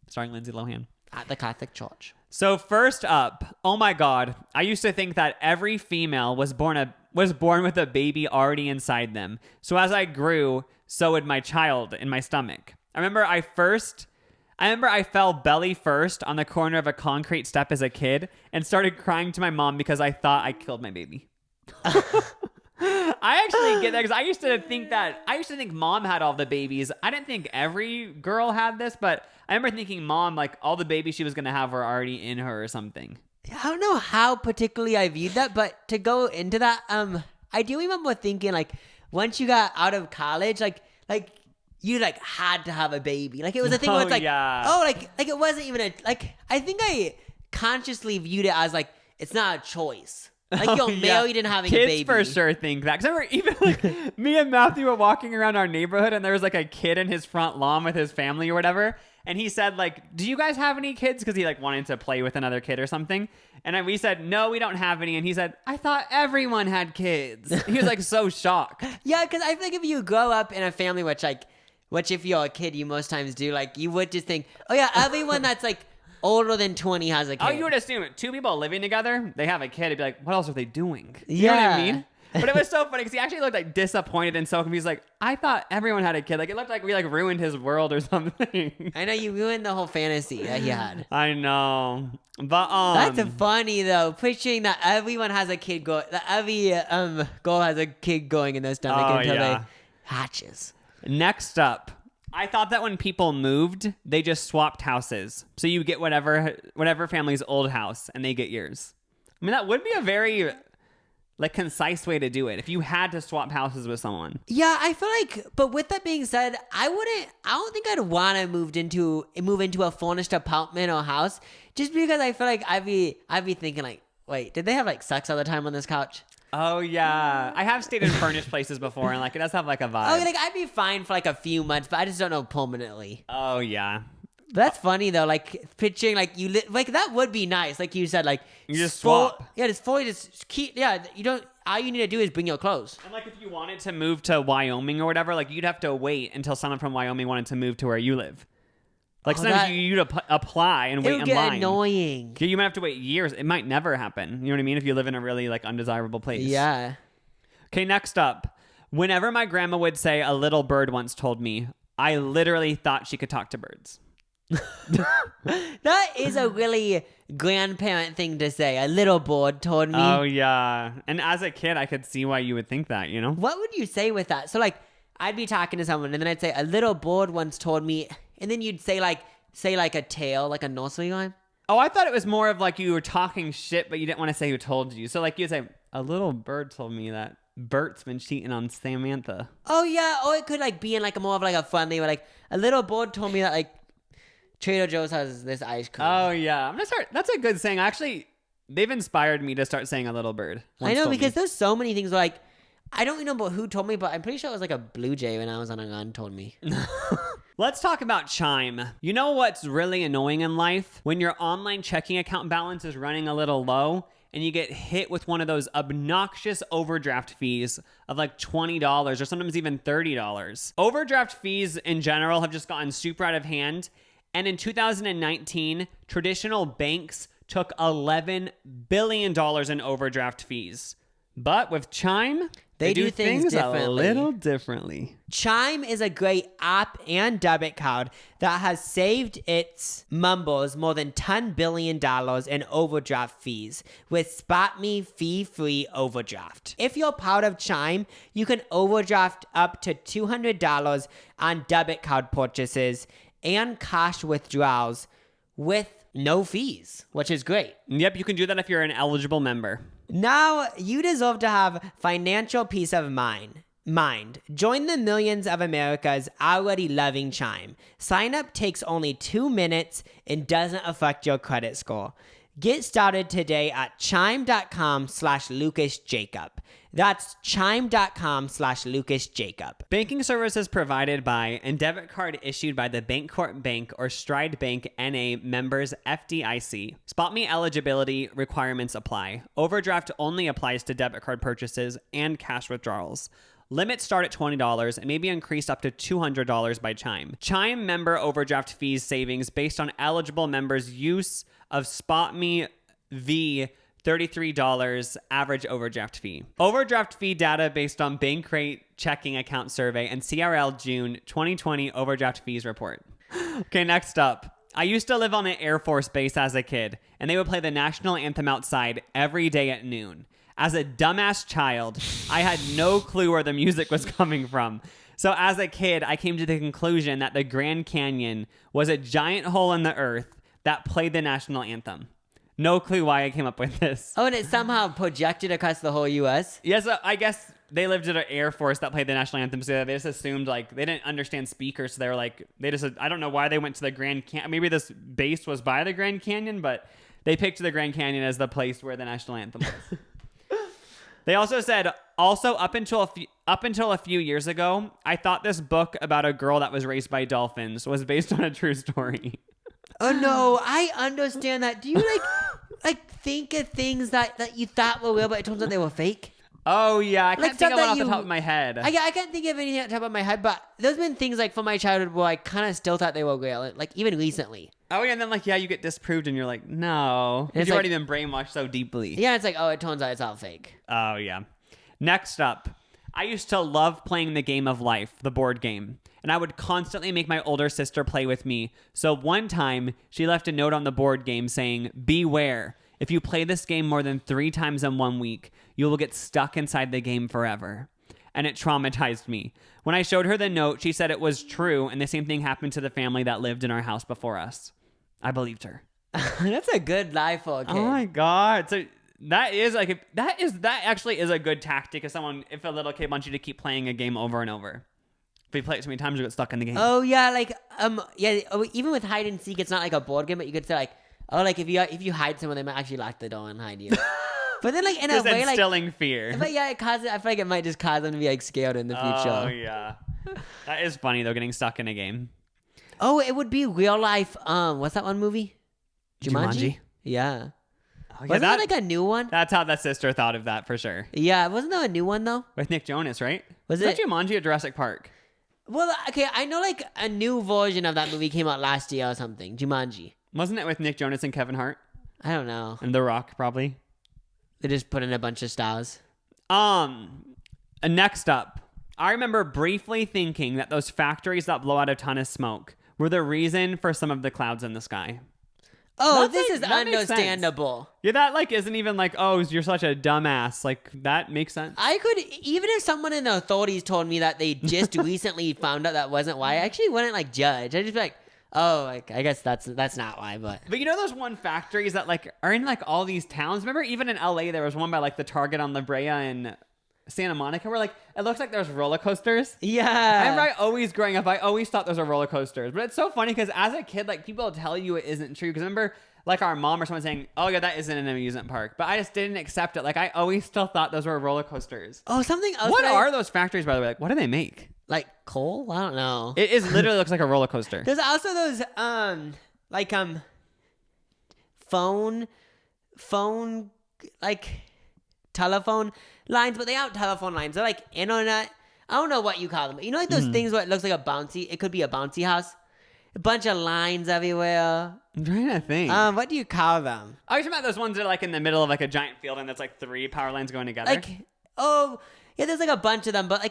[SPEAKER 1] Starring Lindsay Lohan.
[SPEAKER 2] At the Catholic Church.
[SPEAKER 1] So first up, oh my God, I used to think that every female was born with a baby already inside them. So as I grew, so would my child in my stomach. I remember I fell belly first on the corner of a concrete step as a kid and started crying to my mom because I thought I killed my baby. I actually get that because I used to think mom had all the babies. I didn't think every girl had this, but I remember thinking mom, like all the babies she was going to have were already in her or something.
[SPEAKER 2] I don't know how particularly I viewed that, but to go into that, I do remember thinking like once you got out of college, like you like had to have a baby. Like it was a thing where it's like, like it wasn't even I think I consciously viewed it as like, it's not a choice. Like you're married and having a baby.
[SPEAKER 1] Kids for sure think that. Because I remember even like me and Matthew were walking around our neighborhood and there was like a kid in his front lawn with his family or whatever. And he said like, do you guys have any kids? Because he like wanted to play with another kid or something. And we said, no, we don't have any. And he said, I thought everyone had kids. He was like so shocked.
[SPEAKER 2] Yeah, because I feel like if you grow up in a family, which if you're a kid, you most times do, like you would just think, oh yeah, everyone that's like older than 20 has a kid.
[SPEAKER 1] Oh, you would assume it. 2 people living together, they have a kid. It'd be like, what else are they doing? You know what I mean? But it was so funny because he actually looked like disappointed and so confused. Like, I thought everyone had a kid. Like, it looked like we like ruined his world or something.
[SPEAKER 2] I know you ruined the whole fantasy that he had.
[SPEAKER 1] I know, but
[SPEAKER 2] that's funny though. Picturing that everyone has a kid that every girl has a kid going in their stomach until they hatches.
[SPEAKER 1] Next up. I thought that when people moved, they just swapped houses. So you get whatever family's old house and they get yours. I mean, that would be a very like concise way to do it if you had to swap houses with someone.
[SPEAKER 2] Yeah, I feel like, but with that being said, I don't think I'd want to move into a furnished apartment or house just because I feel like I'd be thinking like, wait, did they have like sex all the time on this couch?
[SPEAKER 1] Oh yeah, I have stayed in furnished places before, and like it does have like a vibe.
[SPEAKER 2] Oh, like I'd be fine for like a few months, but I just don't know permanently.
[SPEAKER 1] Oh yeah,
[SPEAKER 2] that's funny though. Like picturing like like that would be nice. Like you said, like
[SPEAKER 1] you just swap.
[SPEAKER 2] Yeah, just fully just keep. Yeah, you don't. All you need to do is bring your clothes.
[SPEAKER 1] And like if you wanted to move to Wyoming or whatever, like you'd have to wait until someone from Wyoming wanted to move to where you live. Like sometimes you'd apply and wait in line.
[SPEAKER 2] It'll get annoying.
[SPEAKER 1] You might have to wait years. It might never happen. You know what I mean? If you live in a really like undesirable place.
[SPEAKER 2] Yeah.
[SPEAKER 1] Okay, next up. Whenever my grandma would say a little bird once told me, I literally thought she could talk to birds.
[SPEAKER 2] That is a really grandparent thing to say. A little bird told me.
[SPEAKER 1] Oh, yeah. And as a kid, I could see why you would think that, you know?
[SPEAKER 2] What would you say with that? So, like, I'd be talking to someone, and then I'd say, a little bird once told me, and then you'd say like a tale, like a nursery rhyme.
[SPEAKER 1] Oh, I thought it was more of like you were talking shit, but you didn't want to say who told you. So, like, you'd say, a little bird told me that Bert's been cheating on Samantha.
[SPEAKER 2] Oh, yeah. Or it could, like, be in, like, more of, like, a funny, where, like, a little bird told me that, like, Trader Joe's has this ice cream.
[SPEAKER 1] Oh, yeah. I'm going to start. That's a good saying. Actually, they've inspired me to start saying a little bird.
[SPEAKER 2] I know, because there's so many things where, like, I don't remember who told me, but I'm pretty sure it was, like, a blue jay when I was on a run told me.
[SPEAKER 1] Let's talk about Chime. You know what's really annoying in life? When your online checking account balance is running a little low and you get hit with one of those obnoxious overdraft fees of like $20 or sometimes even $30. Overdraft fees in general have just gotten super out of hand. And in 2019, traditional banks took $11 billion in overdraft fees. But with Chime,
[SPEAKER 2] They do things differently.
[SPEAKER 1] a little differently.
[SPEAKER 2] Chime is a great app and debit card that has saved its members more than $10 billion in overdraft fees with Spot Me fee-free overdraft. If you're part of Chime, you can overdraft up to $200 on debit card purchases and cash withdrawals with no fees, which is great.
[SPEAKER 1] Yep, you can do that if you're an eligible member.
[SPEAKER 2] Now, you deserve to have financial peace of mind. Join the millions of Americans already loving Chime. Sign up takes only 2 minutes and doesn't affect your credit score. Get started today at chime.com/LucasJacob. That's chime.com/LucasJacob.
[SPEAKER 1] Banking services provided by and debit card issued by the Bancorp Bank or Stride Bank N.A. members FDIC. SpotMe eligibility requirements apply. Overdraft only applies to debit card purchases and cash withdrawals. Limits start at $20 and may be increased up to $200 by Chime. Chime member overdraft fees savings based on eligible members' use of SpotMe v. $33 average overdraft fee. Overdraft fee data based on Bankrate checking account survey and CRL June 2020 overdraft fees report. Okay, next up. I used to live on an Air Force base as a kid, and they would play the national anthem outside every day at noon. As a dumbass child, I had no clue where the music was coming from. So as a kid, I came to the conclusion that the Grand Canyon was a giant hole in the earth that played the national anthem. No clue why I came up with this.
[SPEAKER 2] Oh, and it somehow projected across the whole U.S.?
[SPEAKER 1] Yes, I guess they lived at an Air Force that played the national anthem, so they just assumed, like, they didn't understand speakers, so they were like, I don't know why they went to the Grand Canyon. Maybe this base was by the Grand Canyon, but they picked the Grand Canyon as the place where the national anthem was. They also said, up until a few years ago, I thought this book about a girl that was raised by dolphins was based on a true story.
[SPEAKER 2] Oh no, I understand that. Do you like think of things that you thought were real, but it turns out they were fake?
[SPEAKER 1] Oh yeah, I can't
[SPEAKER 2] Like,
[SPEAKER 1] think of
[SPEAKER 2] stuff
[SPEAKER 1] one off
[SPEAKER 2] that
[SPEAKER 1] the top of my head.
[SPEAKER 2] I can't think of anything off the top of my head, but there's been things like from my childhood where I kind of still thought they were real, like even recently.
[SPEAKER 1] Oh yeah, and then you get disproved and you're like, no. You've already been brainwashed so deeply.
[SPEAKER 2] Yeah, it's like, oh, it turns out it's all fake.
[SPEAKER 1] Oh yeah. Next up, I used to love playing the game of life, the board game. And I would constantly make my older sister play with me. So one time, she left a note on the board game saying, beware, if you play this game more than 3 times in 1 week, you will get stuck inside the game forever. And it traumatized me. When I showed her the note, she said it was true, and the same thing happened to the family that lived in our house before us. I believed her.
[SPEAKER 2] That's a good lie for a kid.
[SPEAKER 1] Oh my God. So that actually is a good tactic if a little kid wants you to keep playing a game over and over. If you play it too many times, you get stuck in the game.
[SPEAKER 2] Oh yeah, even with hide and seek, it's not like a board game, but you could say if you hide someone, they might actually lock the door and hide you. But then in a way,
[SPEAKER 1] instilling fear.
[SPEAKER 2] But yeah, I feel like it might just cause them to be scared in the future.
[SPEAKER 1] Oh yeah, that is funny though, getting stuck in a game.
[SPEAKER 2] Oh, it would be real life. What's that one movie?
[SPEAKER 1] Jumanji?
[SPEAKER 2] Yeah.
[SPEAKER 1] Oh, yeah,
[SPEAKER 2] Wasn't that like a new one?
[SPEAKER 1] That's how that sister thought of that for sure.
[SPEAKER 2] Yeah, wasn't that a new one though?
[SPEAKER 1] With Nick Jonas, right?
[SPEAKER 2] Was
[SPEAKER 1] it Jumanji or Jurassic Park?
[SPEAKER 2] Well, okay, I know like a new version of that movie came out last year or something. Jumanji.
[SPEAKER 1] Wasn't it with Nick Jonas and Kevin Hart?
[SPEAKER 2] I don't know.
[SPEAKER 1] And The Rock, probably.
[SPEAKER 2] They just put in a bunch of stars.
[SPEAKER 1] Next up, I remember briefly thinking that those factories that blow out a ton of smoke were the reason for some of the clouds in the sky.
[SPEAKER 2] Oh, this is understandable.
[SPEAKER 1] Yeah, that isn't even oh, you're such a dumbass. That makes sense.
[SPEAKER 2] I could, even if someone in the authorities told me that they just recently found out that wasn't why, I actually wouldn't judge. I'd just be like, oh, I guess that's not why, but
[SPEAKER 1] you know those one factories that are in all these towns? Remember even in LA there was one by the Target on La Brea and Santa Monica where it looks like there's roller coasters.
[SPEAKER 2] Yeah.
[SPEAKER 1] I remember growing up, I always thought those were roller coasters. But it's so funny because as a kid, people tell you it isn't true. Because remember our mom or someone saying, oh yeah, that isn't an amusement park. But I just didn't accept it. I always still thought those were roller coasters.
[SPEAKER 2] Oh, something else.
[SPEAKER 1] What are those factories, by the way? What do they make?
[SPEAKER 2] Coal? I don't know.
[SPEAKER 1] It is literally looks like a roller coaster.
[SPEAKER 2] There's also those phone telephone lines, but they aren't telephone lines. They're internet. I don't know what you call them. You know those things where it looks like it could be a bouncy house? A bunch of lines everywhere.
[SPEAKER 1] I'm trying to think.
[SPEAKER 2] What do you call them?
[SPEAKER 1] Oh, you're talking about those ones that are in the middle of a giant field and that's 3 power lines going together?
[SPEAKER 2] Yeah, there's like a bunch of them, but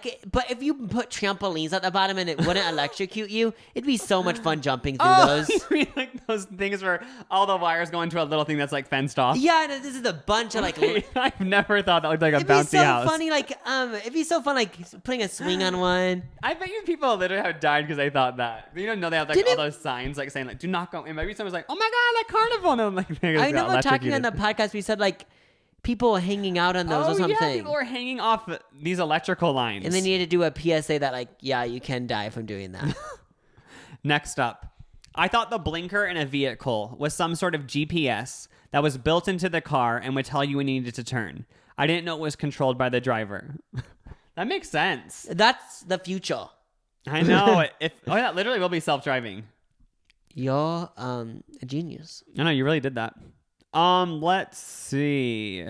[SPEAKER 2] if you put trampolines at the bottom and it wouldn't electrocute you, it'd be so much fun jumping through those.
[SPEAKER 1] You mean like those things where all the wires go into a little thing that's like fenced off?
[SPEAKER 2] Yeah, and this is a bunch of like.
[SPEAKER 1] I've never thought that looked like a
[SPEAKER 2] it'd be
[SPEAKER 1] bouncy
[SPEAKER 2] so
[SPEAKER 1] house.
[SPEAKER 2] funny, like it'd be so fun, like putting a swing on one.
[SPEAKER 1] I bet you people literally have died because they thought that. You know they have like all those signs like saying like "Do not go." And maybe someone's like, "Oh my god, like carnival!" And like,
[SPEAKER 2] I know talking on the podcast, we said like. People hanging out on those or something.
[SPEAKER 1] Yeah, people were hanging off these electrical lines.
[SPEAKER 2] And they needed to do a PSA that like, yeah, you can die from doing that.
[SPEAKER 1] Next up, I thought the blinker in a vehicle was some sort of GPS that was built into the car and would tell you when you needed to turn. I didn't know it was controlled by the driver. That makes sense.
[SPEAKER 2] That's the future.
[SPEAKER 1] I know. That literally will be self-driving.
[SPEAKER 2] You're a genius.
[SPEAKER 1] I know, you really did that. Let's see.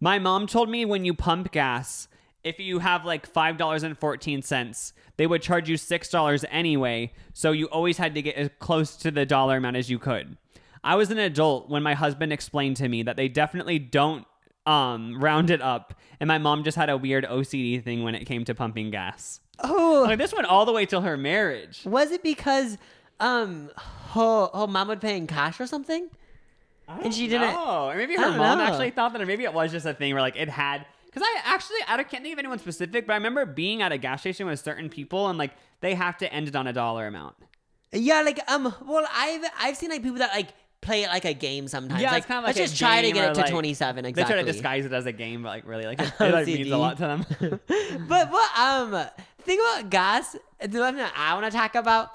[SPEAKER 1] My mom told me when you pump gas, if you have like $5.14, they would charge you $6 anyway, so you always had to get as close to the dollar amount as you could. I was an adult when my husband explained to me that they definitely don't round it up, and my mom just had a weird OCD thing when it came to pumping gas.
[SPEAKER 2] Oh,
[SPEAKER 1] Like this went all the way till her marriage.
[SPEAKER 2] was it because her mom would pay in cash or something? And she didn't.
[SPEAKER 1] Oh, maybe her mom actually thought that, or maybe it was just a thing where like it had. Because I can't think of anyone specific, but I remember being at a gas station with certain people, and like they have to end it on a dollar amount.
[SPEAKER 2] Yeah, like well, I've seen like people that like play it like a game sometimes.
[SPEAKER 1] Yeah,
[SPEAKER 2] like,
[SPEAKER 1] it's kind of like
[SPEAKER 2] let's just try to get it to
[SPEAKER 1] like,
[SPEAKER 2] 27. Exactly.
[SPEAKER 1] They try to disguise it as a game, but like really, like it like means a lot to them.
[SPEAKER 2] But what thing about gas? The one that I want to talk about.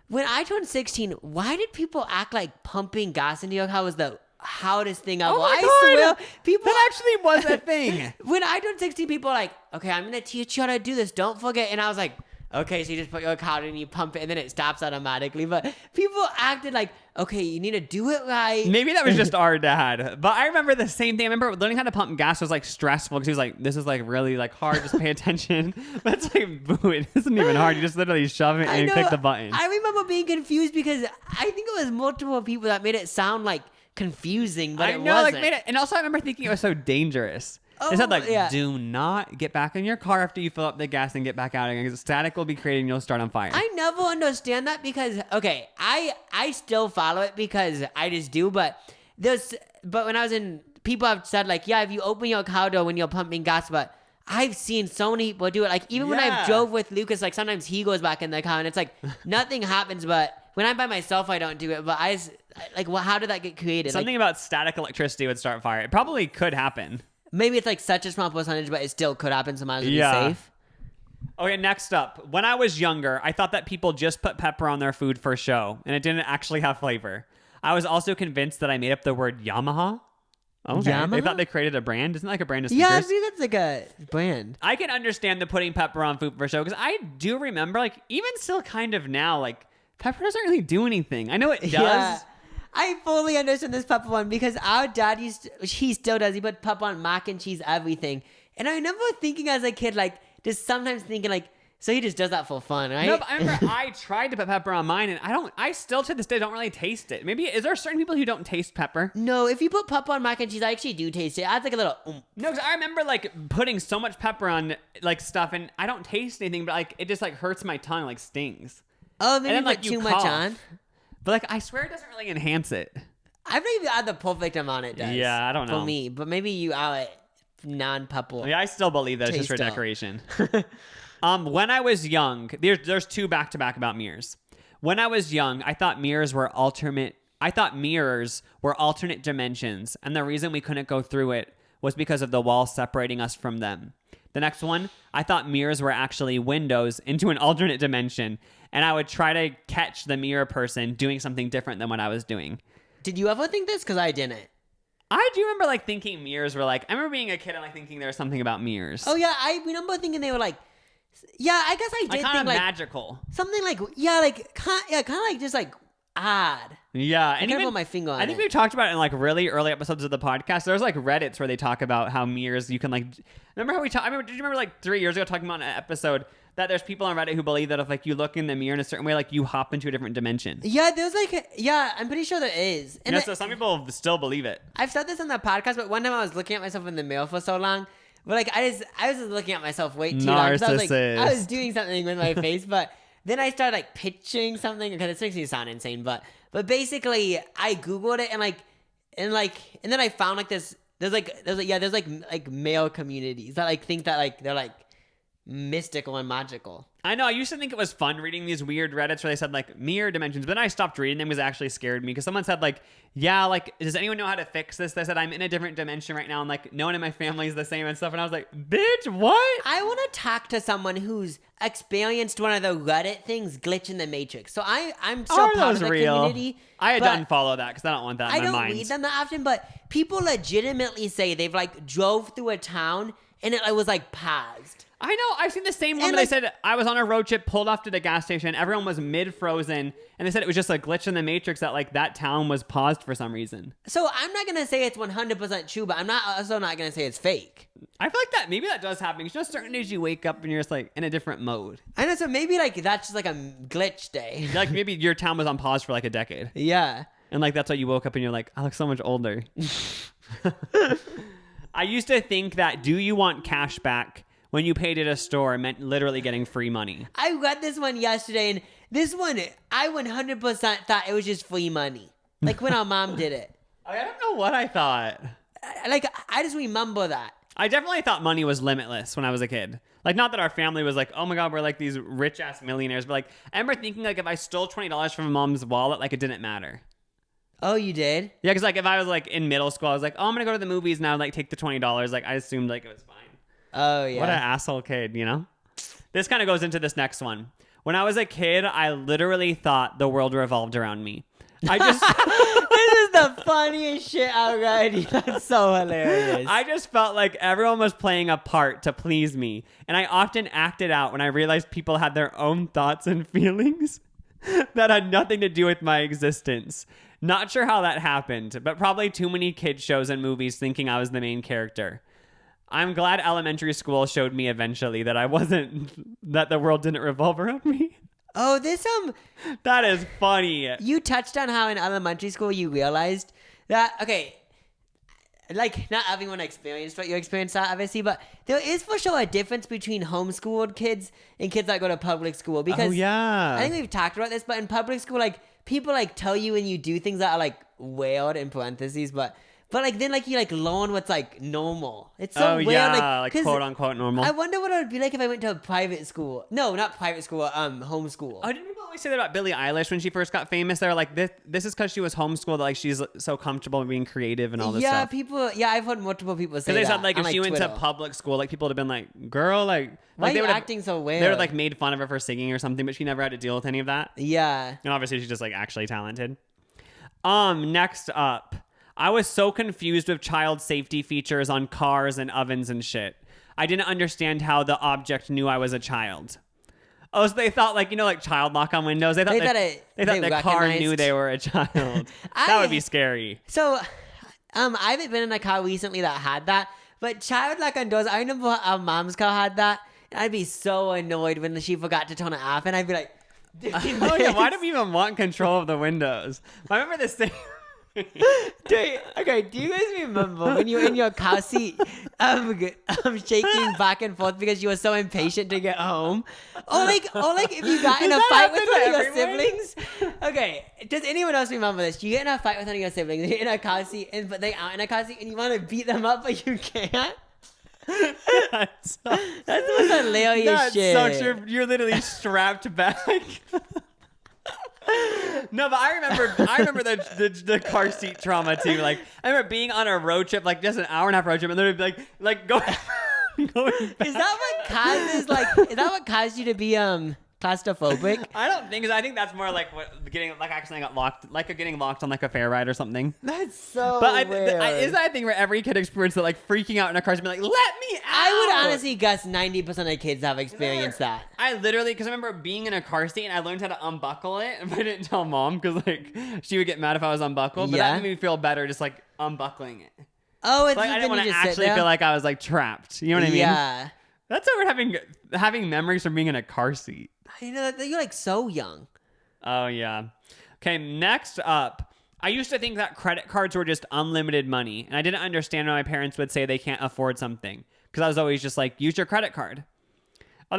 [SPEAKER 2] When I turned 16, why did people act like pumping gas into your car was the hardest thing ever?
[SPEAKER 1] Oh my
[SPEAKER 2] I
[SPEAKER 1] God.
[SPEAKER 2] swear, people
[SPEAKER 1] That actually was a thing.
[SPEAKER 2] When I turned 16, people were like, okay, I'm going to teach you how to do this. Don't forget. And I was like, okay, so you just put your card in and you pump it and then it stops automatically. But people acted like, okay, you need to do it right.
[SPEAKER 1] Maybe that was just our dad. But I remember the same thing. I remember learning how to pump gas was like stressful because he was like, this is like really like hard. Just pay attention. But it's like, boo, it isn't even hard. You just literally shove it and click the button.
[SPEAKER 2] I remember being confused because I think it was multiple people that made it sound like confusing, but it wasn't.
[SPEAKER 1] And also I remember thinking it was so dangerous. They said like, do not get back in your car after you fill up the gas and get back out again because static will be created and you'll start on fire.
[SPEAKER 2] I never understand that because, okay, I still follow it because I just do, but when I was in, people have said like, yeah, if you open your car door when you're pumping gas, but I've seen so many people do it. Like even when I've drove with Lucas, like sometimes he goes back in the car and it's like nothing happens, but when I'm by myself, I don't do it. But how did that get created?
[SPEAKER 1] Something about static electricity would start fire. It probably could happen.
[SPEAKER 2] Maybe it's like such a small percentage, but it still could happen, so might as well be safe.
[SPEAKER 1] Okay, next up. When I was younger, I thought that people just put pepper on their food for show, and it didn't actually have flavor. I was also convinced that I made up the word Yamaha. Okay.
[SPEAKER 2] Yamaha?
[SPEAKER 1] They thought they created a brand. Isn't that like a brand of sneakers?
[SPEAKER 2] Yeah, I think that's like a brand.
[SPEAKER 1] I can understand the putting pepper on food for show, because I do remember, like, even still kind of now, like, pepper doesn't really do anything. I know it does.
[SPEAKER 2] Yeah. I fully understand this pepper one because our dad he still does. He put pepper on mac and cheese, everything. And I remember thinking as a kid, like, just sometimes thinking, like, so he just does that for fun, right?
[SPEAKER 1] No, but I remember I tried to put pepper on mine, and I still to this day don't really taste it. Maybe, is there certain people who don't taste pepper?
[SPEAKER 2] No, if you put pepper on mac and cheese, I actually do taste it. It adds like a little
[SPEAKER 1] No, because I remember, like, putting so much pepper on, like, stuff, and I don't taste anything, but, like, it just, like, hurts my tongue, like, stings.
[SPEAKER 2] Oh, maybe
[SPEAKER 1] and then,
[SPEAKER 2] you put too much on?
[SPEAKER 1] But, like, I swear it doesn't really enhance it.
[SPEAKER 2] I've not even had the perfect amount it does.
[SPEAKER 1] Yeah, I don't know.
[SPEAKER 2] For me, but maybe you are like non-pepper.
[SPEAKER 1] Yeah, I still believe that it's just for
[SPEAKER 2] Taste
[SPEAKER 1] decoration. When I was young, there's two back-to-back about mirrors. When I was young, I thought mirrors were alternate dimensions, and the reason we couldn't go through it was because of the wall separating us from them. The next one, I thought mirrors were actually windows into an alternate dimension, and I would try to catch the mirror person doing something different than what I was doing.
[SPEAKER 2] Did you ever think this? Because I didn't.
[SPEAKER 1] I do remember, like, thinking mirrors were, like, I remember being a kid and, like, thinking there was something about mirrors.
[SPEAKER 2] Oh, yeah, I remember thinking they were, like, yeah, I guess I did
[SPEAKER 1] kind
[SPEAKER 2] think,
[SPEAKER 1] of
[SPEAKER 2] like,
[SPEAKER 1] magical.
[SPEAKER 2] something like, yeah, like, kind of like, just, like, odd.
[SPEAKER 1] Yeah,
[SPEAKER 2] I can't put my finger on it.
[SPEAKER 1] I think we've talked about it in, like, really early episodes of the podcast. There's, like, Reddits where they talk about how mirrors, you can, like, remember how did you remember, like, 3 years ago talking about an episode that there's people on Reddit who believe that if, like, you look in the mirror in a certain way, like, you hop into a different dimension.
[SPEAKER 2] Yeah, there's, like, I'm pretty sure there is.
[SPEAKER 1] And so some people still believe it.
[SPEAKER 2] I've said this on the podcast, but one time I was looking at myself in the mirror for so long, But like I was just looking at myself way too long. 'Cause I was doing something with my face, but then I started like pitching something because it makes me sound insane. But basically I Googled it and then I found like there's male communities that like think that like they're like mystical and magical.
[SPEAKER 1] I know. I used to think it was fun reading these weird Reddits where they said like mirror dimensions, but then I stopped reading them because it actually scared me. Because someone said like, yeah, like, does anyone know how to fix this? They said I'm in a different dimension right now, and like no one in my family is the same and stuff. And I was like, bitch, what?
[SPEAKER 2] I want to talk to someone who's experienced one of the Reddit things, glitch in the matrix. So I'm so part of the community.
[SPEAKER 1] I had to unfollow that because I don't want that in my mind.
[SPEAKER 2] I don't read them that often, but people legitimately say they've like drove through a town and it was like paused.
[SPEAKER 1] I know. I've seen the same one. They said I was on a road trip, pulled off to the gas station. Everyone was mid-frozen. And they said it was just a glitch in the matrix that like that town was paused for some reason.
[SPEAKER 2] So I'm not going to say it's 100% true, but I'm also not going to say it's fake.
[SPEAKER 1] I feel like maybe that does happen. It's just certain days you wake up and you're just like in a different mode.
[SPEAKER 2] I know. So maybe like that's just like a glitch day.
[SPEAKER 1] Like maybe your town was on pause for like a decade.
[SPEAKER 2] Yeah.
[SPEAKER 1] And like that's why you woke up and you're like, I look so much older. I used to think that do you want cash back when you paid at a store meant literally getting free money.
[SPEAKER 2] I read this one yesterday, and this one, I 100% thought it was just free money. Like when our mom did it.
[SPEAKER 1] I don't know what I thought.
[SPEAKER 2] Like, I just remember that.
[SPEAKER 1] I definitely thought money was limitless when I was a kid. Like, not that our family was like, oh my God, we're like these rich-ass millionaires. But like, I remember thinking like if I stole $20 from mom's wallet, like it didn't matter.
[SPEAKER 2] Oh, you did?
[SPEAKER 1] Yeah, because like if I was like in middle school, I was like, oh, I'm going to go to the movies now, like take the $20. Like I assumed like it was fine.
[SPEAKER 2] Oh, yeah.
[SPEAKER 1] What an asshole kid, you know? This kind of goes into this next one. When I was a kid, I literally thought the world revolved around me. I just...
[SPEAKER 2] This is the funniest shit already. That's so hilarious.
[SPEAKER 1] I just felt like everyone was playing a part to please me. And I often acted out when I realized people had their own thoughts and feelings that had nothing to do with my existence. Not sure how that happened, but probably too many kid shows and movies thinking I was the main character. I'm glad elementary school showed me eventually that that the world didn't revolve around me.
[SPEAKER 2] Oh,
[SPEAKER 1] that is funny.
[SPEAKER 2] You touched on how in elementary school you realized that, okay, like not everyone experienced what you experienced that obviously, but there is for sure a difference between homeschooled kids and kids that go to public school because I think we've talked about this, but in public school, like people like tell you when you do things that are like weird in parentheses, but like then like you like learn what's like normal. It's so weird.
[SPEAKER 1] Like quote unquote normal.
[SPEAKER 2] I wonder what it would be like if I went to a private school. No, not private school. Homeschool.
[SPEAKER 1] Oh, didn't people always say that about Billie Eilish when she first got famous? They're like this is because she was homeschooled. Like she's so comfortable being creative and all this stuff.
[SPEAKER 2] Yeah, I've heard multiple people say that.
[SPEAKER 1] Because they said like if she went
[SPEAKER 2] Twitter.
[SPEAKER 1] to public school, like people would have been like, girl, like
[SPEAKER 2] why are
[SPEAKER 1] they
[SPEAKER 2] you acting so weird?
[SPEAKER 1] They would have like made fun of her for singing or something, but she never had to deal with any of that.
[SPEAKER 2] Yeah.
[SPEAKER 1] And obviously she's just like actually talented. Next up. I was so confused with child safety features on cars and ovens and shit. I didn't understand how the object knew I was a child. Oh, so they thought like, like child lock on windows. They thought the car knew they were a child. That would be scary.
[SPEAKER 2] So, I haven't been in a car recently that had that, but child lock on doors, I remember our mom's car had that. And I'd be so annoyed when she forgot to turn it off. And I'd be like,
[SPEAKER 1] oh yeah, why do we even want control of the windows? I remember this thing.
[SPEAKER 2] Do you guys remember when you were in your car seat shaking back and forth because you were so impatient to get home? Or like if you got in a fight with one of your siblings? Okay, does anyone else remember this? You get in a fight with one of your siblings, you're in a car seat, but they aren't in a car seat and you want to beat them up but you can't? That's the most hilarious shit.
[SPEAKER 1] That's so true. You're literally strapped back. No, but I remember the car seat trauma too. Like I remember being on a road trip, like just an hour and a half road trip, and then it'd be like going back.
[SPEAKER 2] Is that what caused you to be claustrophobic?
[SPEAKER 1] I don't think so. I think that's more like what getting like accidentally got locked, like getting locked on like a fair ride or something.
[SPEAKER 2] That's so
[SPEAKER 1] weird.
[SPEAKER 2] Is
[SPEAKER 1] that a thing where every kid experienced that, like freaking out in a car and be like, "Let me out"?
[SPEAKER 2] I would honestly guess 90% of kids have experienced that.
[SPEAKER 1] I literally, because I remember being in a car seat and I learned how to unbuckle it, but I didn't tell mom because like she would get mad if I was unbuckled. But that made me feel better, just like unbuckling it.
[SPEAKER 2] Oh, it's
[SPEAKER 1] like I didn't want to actually feel like I was like trapped. You know what I mean?
[SPEAKER 2] Yeah.
[SPEAKER 1] That's how we're having memories from being in a car seat.
[SPEAKER 2] You know, you're like so young.
[SPEAKER 1] Oh, yeah. Okay, next up. I used to think that credit cards were just unlimited money, and I didn't understand why my parents would say they can't afford something. because I was always just like, use your credit card. Oh,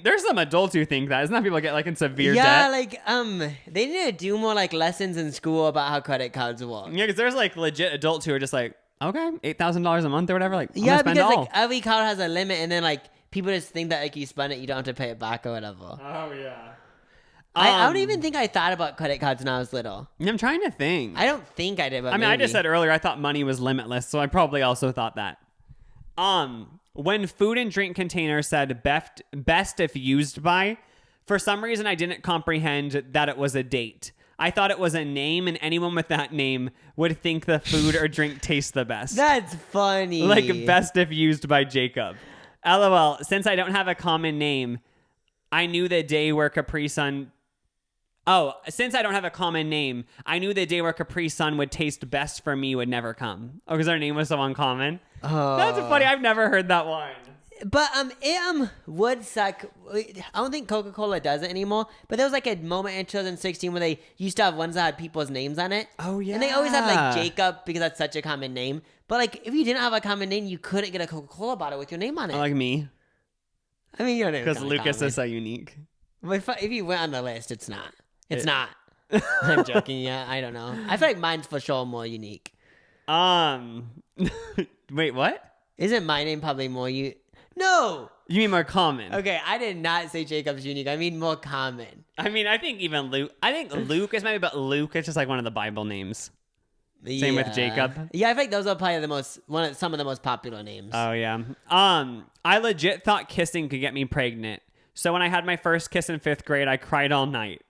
[SPEAKER 1] there's some adults who think that. Isn't that people get like in severe debt?
[SPEAKER 2] Yeah, like they need to do more like lessons in school about how credit cards work.
[SPEAKER 1] Yeah, because there's like legit adults who are just like, okay, $8,000 a month or whatever. Like,
[SPEAKER 2] yeah, because like every card has a limit, and then like people just think that like you spend it, you don't have to pay it back or whatever.
[SPEAKER 1] Oh yeah.
[SPEAKER 2] I don't even think I thought about credit cards when I was little.
[SPEAKER 1] I'm trying to think.
[SPEAKER 2] I don't think I did, but
[SPEAKER 1] I just said earlier I thought money was limitless, so I probably also thought that. When food and drink container said best if used by, for some reason I didn't comprehend that it was a date. I thought it was a name, and anyone with that name would think the food or drink tastes the best.
[SPEAKER 2] That's funny.
[SPEAKER 1] Like best if used by Jacob. LOL, since I don't have a common name, I knew the day where Capri Sun... Oh, since I don't have a common name, I knew the day where Capri Sun would taste best for me would never come. Oh, because our name was so uncommon? Oh. That's funny. I've never heard that one.
[SPEAKER 2] But it would suck. I don't think Coca-Cola does it anymore. But there was like a moment in 2016 where they used to have ones that had people's names on it.
[SPEAKER 1] Oh, yeah.
[SPEAKER 2] And they always had like Jacob because that's such a common name. But like if you didn't have a common name, you couldn't get a Coca-Cola bottle with your name on it.
[SPEAKER 1] Like me.
[SPEAKER 2] I mean, your name
[SPEAKER 1] because Lucas is so unique.
[SPEAKER 2] But if you went on the list, it's not. It's not. I'm joking. Yeah, I don't know. I feel like mine's for sure more unique.
[SPEAKER 1] Wait, what?
[SPEAKER 2] Isn't my name probably more No.
[SPEAKER 1] You mean more common?
[SPEAKER 2] Okay, I did not say Jacob's unique. I mean more common.
[SPEAKER 1] I mean, I think even Luke. I think Luke is maybe, but Luke is just like one of the Bible names. Same with Jacob.
[SPEAKER 2] Yeah, I think those are probably some of the most popular names.
[SPEAKER 1] Oh yeah. I legit thought kissing could get me pregnant. So when I had my first kiss in 5th grade, I cried all night.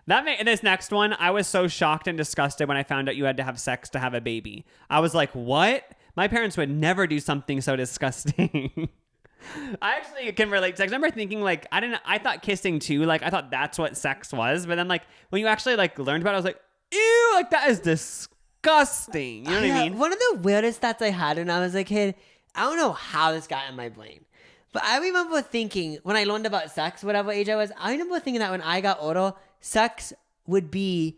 [SPEAKER 1] And this next one, I was so shocked and disgusted when I found out you had to have sex to have a baby. I was like, what? My parents would never do something so disgusting. I actually can relate to sex. I remember thinking like, I thought kissing too, like I thought that's what sex was. But then like when you actually like learned about it, I was like, ew, like that is disgusting. You know what I mean?
[SPEAKER 2] One of the weirdest thoughts I had when I was a kid, I don't know how this got in my brain. But I remember thinking when I learned about sex, whatever age I was, I remember thinking that when I got older, sex would be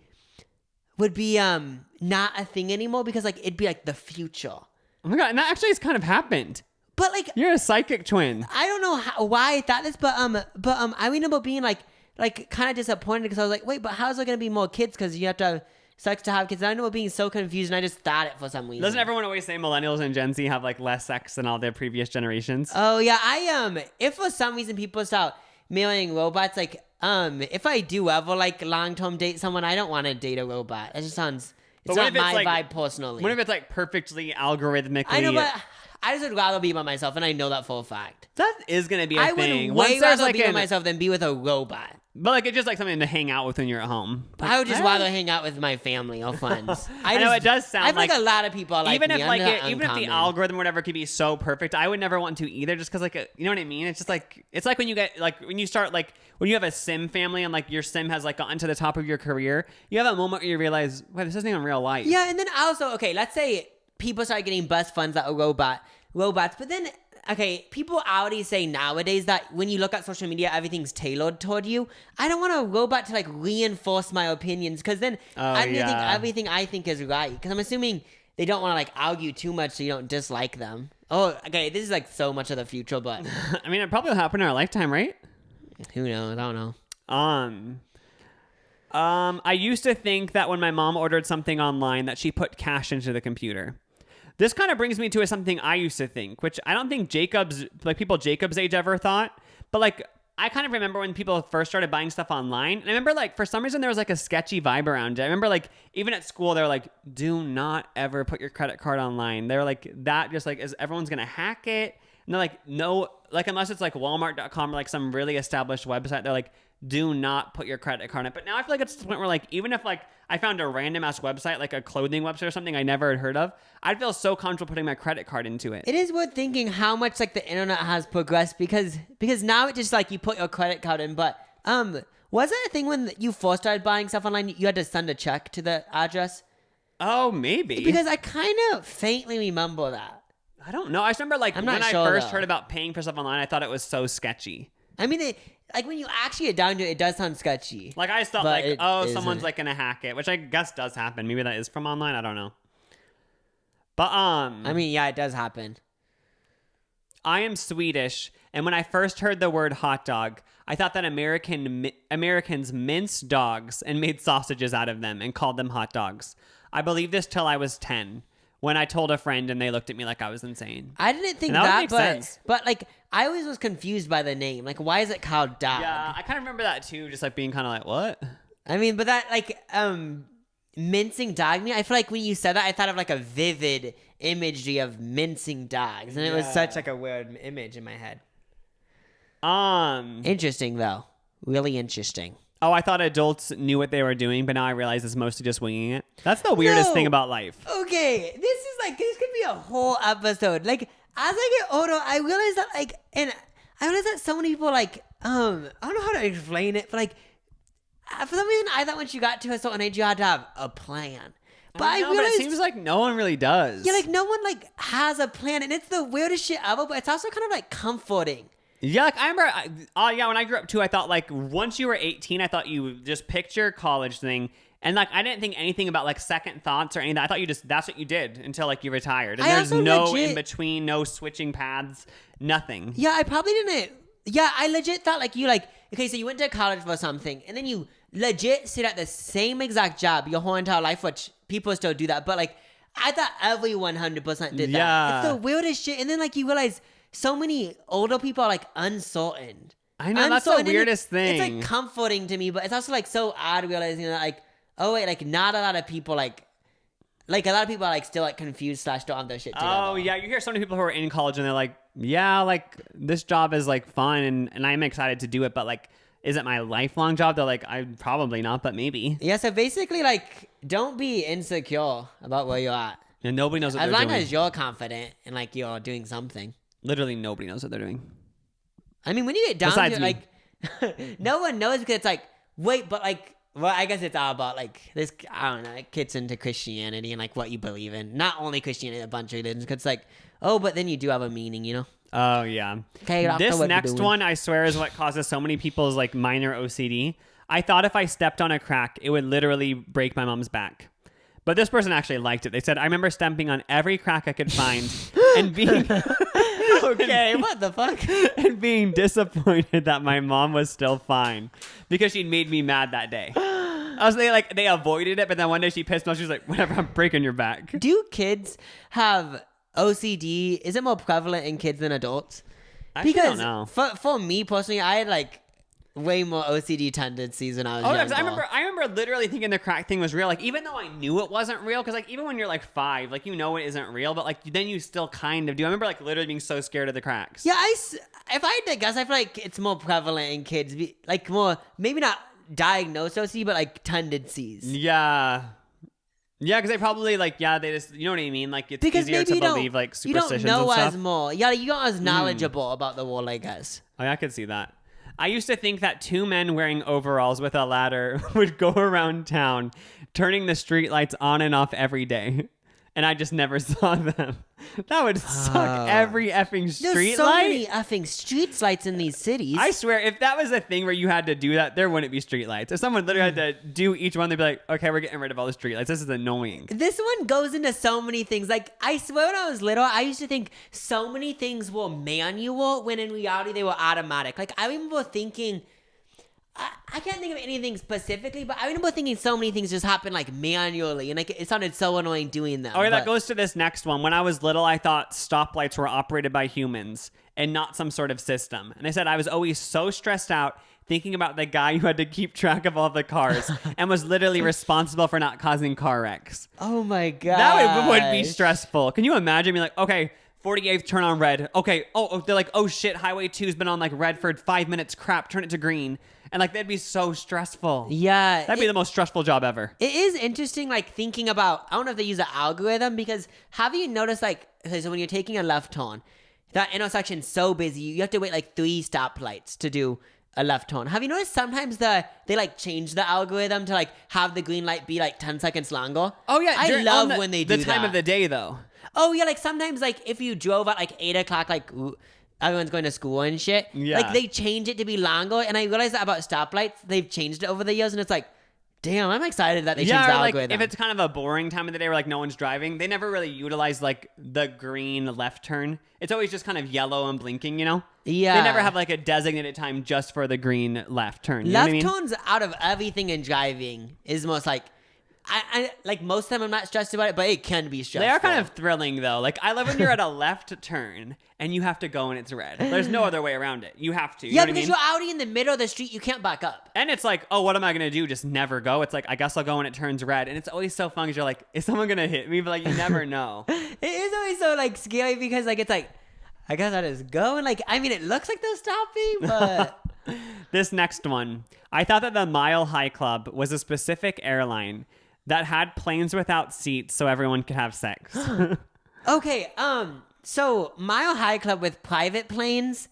[SPEAKER 2] not a thing anymore because like it'd be like the future.
[SPEAKER 1] Oh my god, and that actually has kind of happened.
[SPEAKER 2] But like
[SPEAKER 1] you're a psychic twin.
[SPEAKER 2] I don't know why I thought this, but I remember being like kind of disappointed because I was like, wait, but how's there gonna be more kids? Because you have to have sex to have kids. And I remember being so confused, and I just thought it for some reason.
[SPEAKER 1] Doesn't everyone always say millennials and Gen Z have like less sex than all their previous generations?
[SPEAKER 2] Oh yeah, if for some reason people start marrying robots, like if I do ever like long-term date someone, I don't want to date a robot. It just sounds. It's not my vibe personally.
[SPEAKER 1] What if it's like perfectly algorithmically?
[SPEAKER 2] I know, but I just would rather be by myself, and I know that for a fact.
[SPEAKER 1] That is going to be a thing.
[SPEAKER 2] I would way rather be by myself than be with a robot.
[SPEAKER 1] But like it's just like something to hang out with when you're at home.
[SPEAKER 2] Like, I would just rather hang out with my family or friends.
[SPEAKER 1] I know it does sound
[SPEAKER 2] I think a lot of people are like
[SPEAKER 1] even
[SPEAKER 2] me.
[SPEAKER 1] Even if the algorithm or whatever could be so perfect, I would never want to either. Just because you know what I mean? It's just like it's like when you get like when you start like when you have a sim family and like your sim has like gotten to the top of your career, you have a moment where you realize, wait, this isn't even real life.
[SPEAKER 2] Yeah, and then also let's say people start getting best friends that are robots, but then. Okay, people already say nowadays that when you look at social media, everything's tailored toward you. I don't want a robot to like reinforce my opinions because then I think everything I think is right. Because I'm assuming they don't want to like argue too much so you don't dislike them. Oh, okay, this is like so much of the future, but
[SPEAKER 1] I mean, it probably will happen in our lifetime, right?
[SPEAKER 2] Who knows? I don't know.
[SPEAKER 1] I used to think that when my mom ordered something online that she put cash into the computer. This kind of brings me to something I used to think, which I don't think people Jacob's age ever thought, but like I kind of remember when people first started buying stuff online. And I remember like for some reason there was like a sketchy vibe around it. I remember like even at school they were like, do not ever put your credit card online. They're like that just like is everyone's gonna hack it. And they're like, no, like unless it's like Walmart.com or like some really established website, they're like, do not put your credit card in it. But now I feel like it's to the point where like even if like I found a random ass website like a clothing website or something I never had heard of, I'd feel so comfortable putting my credit card into it.
[SPEAKER 2] It is worth thinking how much like the internet has progressed because now it just like you put your credit card in. But was it a thing when you first started buying stuff online you had to send a check to the address?
[SPEAKER 1] Oh, maybe.
[SPEAKER 2] Because I kind of faintly remember that.
[SPEAKER 1] I don't know. I just remember like when I first heard about paying for stuff online, I thought it was so sketchy.
[SPEAKER 2] I mean, like when you actually get down to it, it does sound sketchy.
[SPEAKER 1] Like I just thought like, someone's like gonna hack it, which I guess does happen. Maybe that is from online. I don't know. But
[SPEAKER 2] I mean, yeah, it does happen.
[SPEAKER 1] I am Swedish, and when I first heard the word hot dog, I thought that Americans minced dogs and made sausages out of them and called them hot dogs. I believed this till I was 10, when I told a friend and they looked at me like I was insane.
[SPEAKER 2] I didn't think
[SPEAKER 1] And that would
[SPEAKER 2] that,
[SPEAKER 1] make sense.
[SPEAKER 2] but like I always was confused by the name. Like, why is it called dog?
[SPEAKER 1] Yeah, I kind of remember that too, just like being kind of like, what?
[SPEAKER 2] I mean, but that like mincing dog meat. I feel like when you said that, I thought of like a vivid imagery of mincing dogs, and it was such like a weird image in my head. Interesting though, really interesting.
[SPEAKER 1] Oh, I thought adults knew what they were doing, but now I realize it's mostly just winging it. That's the weirdest thing about life.
[SPEAKER 2] Okay, this could be a whole episode. Like, as I get older, I realize that I realize that so many people like I don't know how to explain it, but like for some reason I thought once you got to a certain age you had to have a plan. But I realized,
[SPEAKER 1] but it seems like no one really does.
[SPEAKER 2] Yeah, like no one like has a plan, and it's the weirdest shit ever. But it's also kind of like comforting.
[SPEAKER 1] Yeah, like I remember, when I grew up too, I thought like once you were 18, I thought you just picked your college thing. And like, I didn't think anything about like second thoughts or anything. I thought that's what you did until like you retired. And there's no in between, no switching paths, nothing.
[SPEAKER 2] Yeah, I probably didn't. Yeah, I legit thought like you like, okay, so you went to college for something and then you legit sit at the same exact job your whole entire life, which people still do that. But like, I thought every 100% did that.
[SPEAKER 1] Yeah.
[SPEAKER 2] It's the weirdest shit. And then like you realize so many older people are like uncertain.
[SPEAKER 1] I know, that's the weirdest thing.
[SPEAKER 2] It's like comforting to me, but it's also like so odd realizing that like, oh wait, like not a lot of people like a lot of people are like still like confused / don't have their shit together.
[SPEAKER 1] Oh yeah, you hear so many people who are in college and they're like, yeah, like this job is like fun and I'm excited to do it, but like, is it my lifelong job? They're like, I probably not, but maybe.
[SPEAKER 2] Yeah, so basically like, don't be insecure about where you're at.
[SPEAKER 1] And nobody knows what they're doing.
[SPEAKER 2] As long as you're confident and like you're doing something.
[SPEAKER 1] Literally nobody knows what they're doing.
[SPEAKER 2] I mean, when you get down to it,
[SPEAKER 1] me.
[SPEAKER 2] like, no one knows because it's like, wait, but like, well, I guess it's all about like this, I don't know, it gets into Christianity and like what you believe in. Not only Christianity, a bunch of religions. Because it's like, oh, but then you do have a meaning, you know?
[SPEAKER 1] Oh, yeah.
[SPEAKER 2] Okay,
[SPEAKER 1] this next one, I swear, is what causes so many people's like minor OCD. I thought if I stepped on a crack, it would literally break my mom's back. But this person actually liked it. They said, I remember stepping on every crack I could find and being...
[SPEAKER 2] Okay, what the fuck?
[SPEAKER 1] And being disappointed that my mom was still fine because she'd made me mad that day. They avoided it, but then one day she pissed me off. She was like, whatever, I'm breaking your back.
[SPEAKER 2] Do kids have OCD? Is it more prevalent in kids than adults?
[SPEAKER 1] I don't know.
[SPEAKER 2] For me personally, I had like way more OCD tendencies when I was younger.
[SPEAKER 1] I remember literally thinking the crack thing was real. Like, even though I knew it wasn't real, because like even when you're like 5, like you know it isn't real, but like then you still kind of do. I remember like literally being so scared of the cracks.
[SPEAKER 2] Yeah, if I had to guess, I feel like it's more prevalent in kids. Like more, maybe not diagnosed OCD, but like tendencies.
[SPEAKER 1] Yeah. Yeah, because they probably like, they just, you know what I mean? Like, it's
[SPEAKER 2] because
[SPEAKER 1] easier to believe like superstitions
[SPEAKER 2] you don't know
[SPEAKER 1] and stuff.
[SPEAKER 2] as more. Yeah, you aren't as knowledgeable about the world, I guess.
[SPEAKER 1] Oh, yeah, I could see that. I used to think that 2 men wearing overalls with a ladder would go around town turning the streetlights on and off every day. And I just never saw them. That would suck. Every effing street
[SPEAKER 2] There's so
[SPEAKER 1] light.
[SPEAKER 2] many effing street lights in these cities.
[SPEAKER 1] I swear, if that was a thing where you had to do that, there wouldn't be street lights. If someone literally had to do each one, they'd be like, okay, we're getting rid of all the street lights. This is annoying.
[SPEAKER 2] This one goes into so many things. Like, I swear when I was little, I used to think so many things were manual when in reality they were automatic. Like, I remember thinking... I can't think of anything specifically, but I remember thinking so many things just happened like manually, and like it sounded so annoying doing them.
[SPEAKER 1] Okay, that goes to this next one. When I was little, I thought stoplights were operated by humans and not some sort of system. And I said I was always so stressed out thinking about the guy who had to keep track of all the cars and was literally responsible for not causing car wrecks.
[SPEAKER 2] Oh my god,
[SPEAKER 1] that would be stressful. Can you imagine me like, okay, 48th, turn on red. Okay, they're like, oh shit, Highway 2's been on like red for 5 minutes. Crap, turn it to green. And like that'd be so stressful.
[SPEAKER 2] Yeah.
[SPEAKER 1] That'd be the most stressful job ever.
[SPEAKER 2] It is interesting like thinking about, I don't know if they use an algorithm, because have you noticed like, okay, so when you're taking a left turn, that intersection's so busy, you have to wait like 3 stoplights to do a left turn. Have you noticed sometimes they like change the algorithm to like have the green light be like 10 seconds longer?
[SPEAKER 1] Oh yeah.
[SPEAKER 2] I love when they do that.
[SPEAKER 1] The time of the day though.
[SPEAKER 2] Oh yeah, like sometimes like if you drove at like 8 o'clock, like everyone's going to school and shit.
[SPEAKER 1] Yeah.
[SPEAKER 2] Like they change it to be longer, and I realized that about stoplights. They've changed it over the years, and it's like, Damn, I'm excited that they changed
[SPEAKER 1] Yeah,
[SPEAKER 2] the
[SPEAKER 1] or like
[SPEAKER 2] algorithm.
[SPEAKER 1] if it's kind of a boring time of the day where like no one's driving, they never really utilize like the green left turn. It's always just kind of yellow and blinking, you know?
[SPEAKER 2] Yeah.
[SPEAKER 1] They never have like a designated time just for the green left turn. You know what I
[SPEAKER 2] Left
[SPEAKER 1] mean?
[SPEAKER 2] turns out of everything in driving is most like, I like most of the time I'm not stressed about it, but it can be stressful.
[SPEAKER 1] They are kind of thrilling though. Like I love when you're at a left turn and you have to go and it's red. There's no other way around it. You have to. You
[SPEAKER 2] yeah,
[SPEAKER 1] know what I
[SPEAKER 2] because
[SPEAKER 1] mean?
[SPEAKER 2] you're already in the middle of the street, you can't back up.
[SPEAKER 1] And it's like, oh, what am I going to do? Just never go. It's like, I guess I'll go when it turns red. And it's always so fun because you're like, is someone going to hit me? But like, you never know.
[SPEAKER 2] It is always so like scary because like it's like, I guess I just go and like, I mean, it looks like they'll stop me, but
[SPEAKER 1] This next one. I thought that the Mile High Club was a specific airline that had planes without seats so everyone could have sex.
[SPEAKER 2] okay. So Mile High Club with private planes,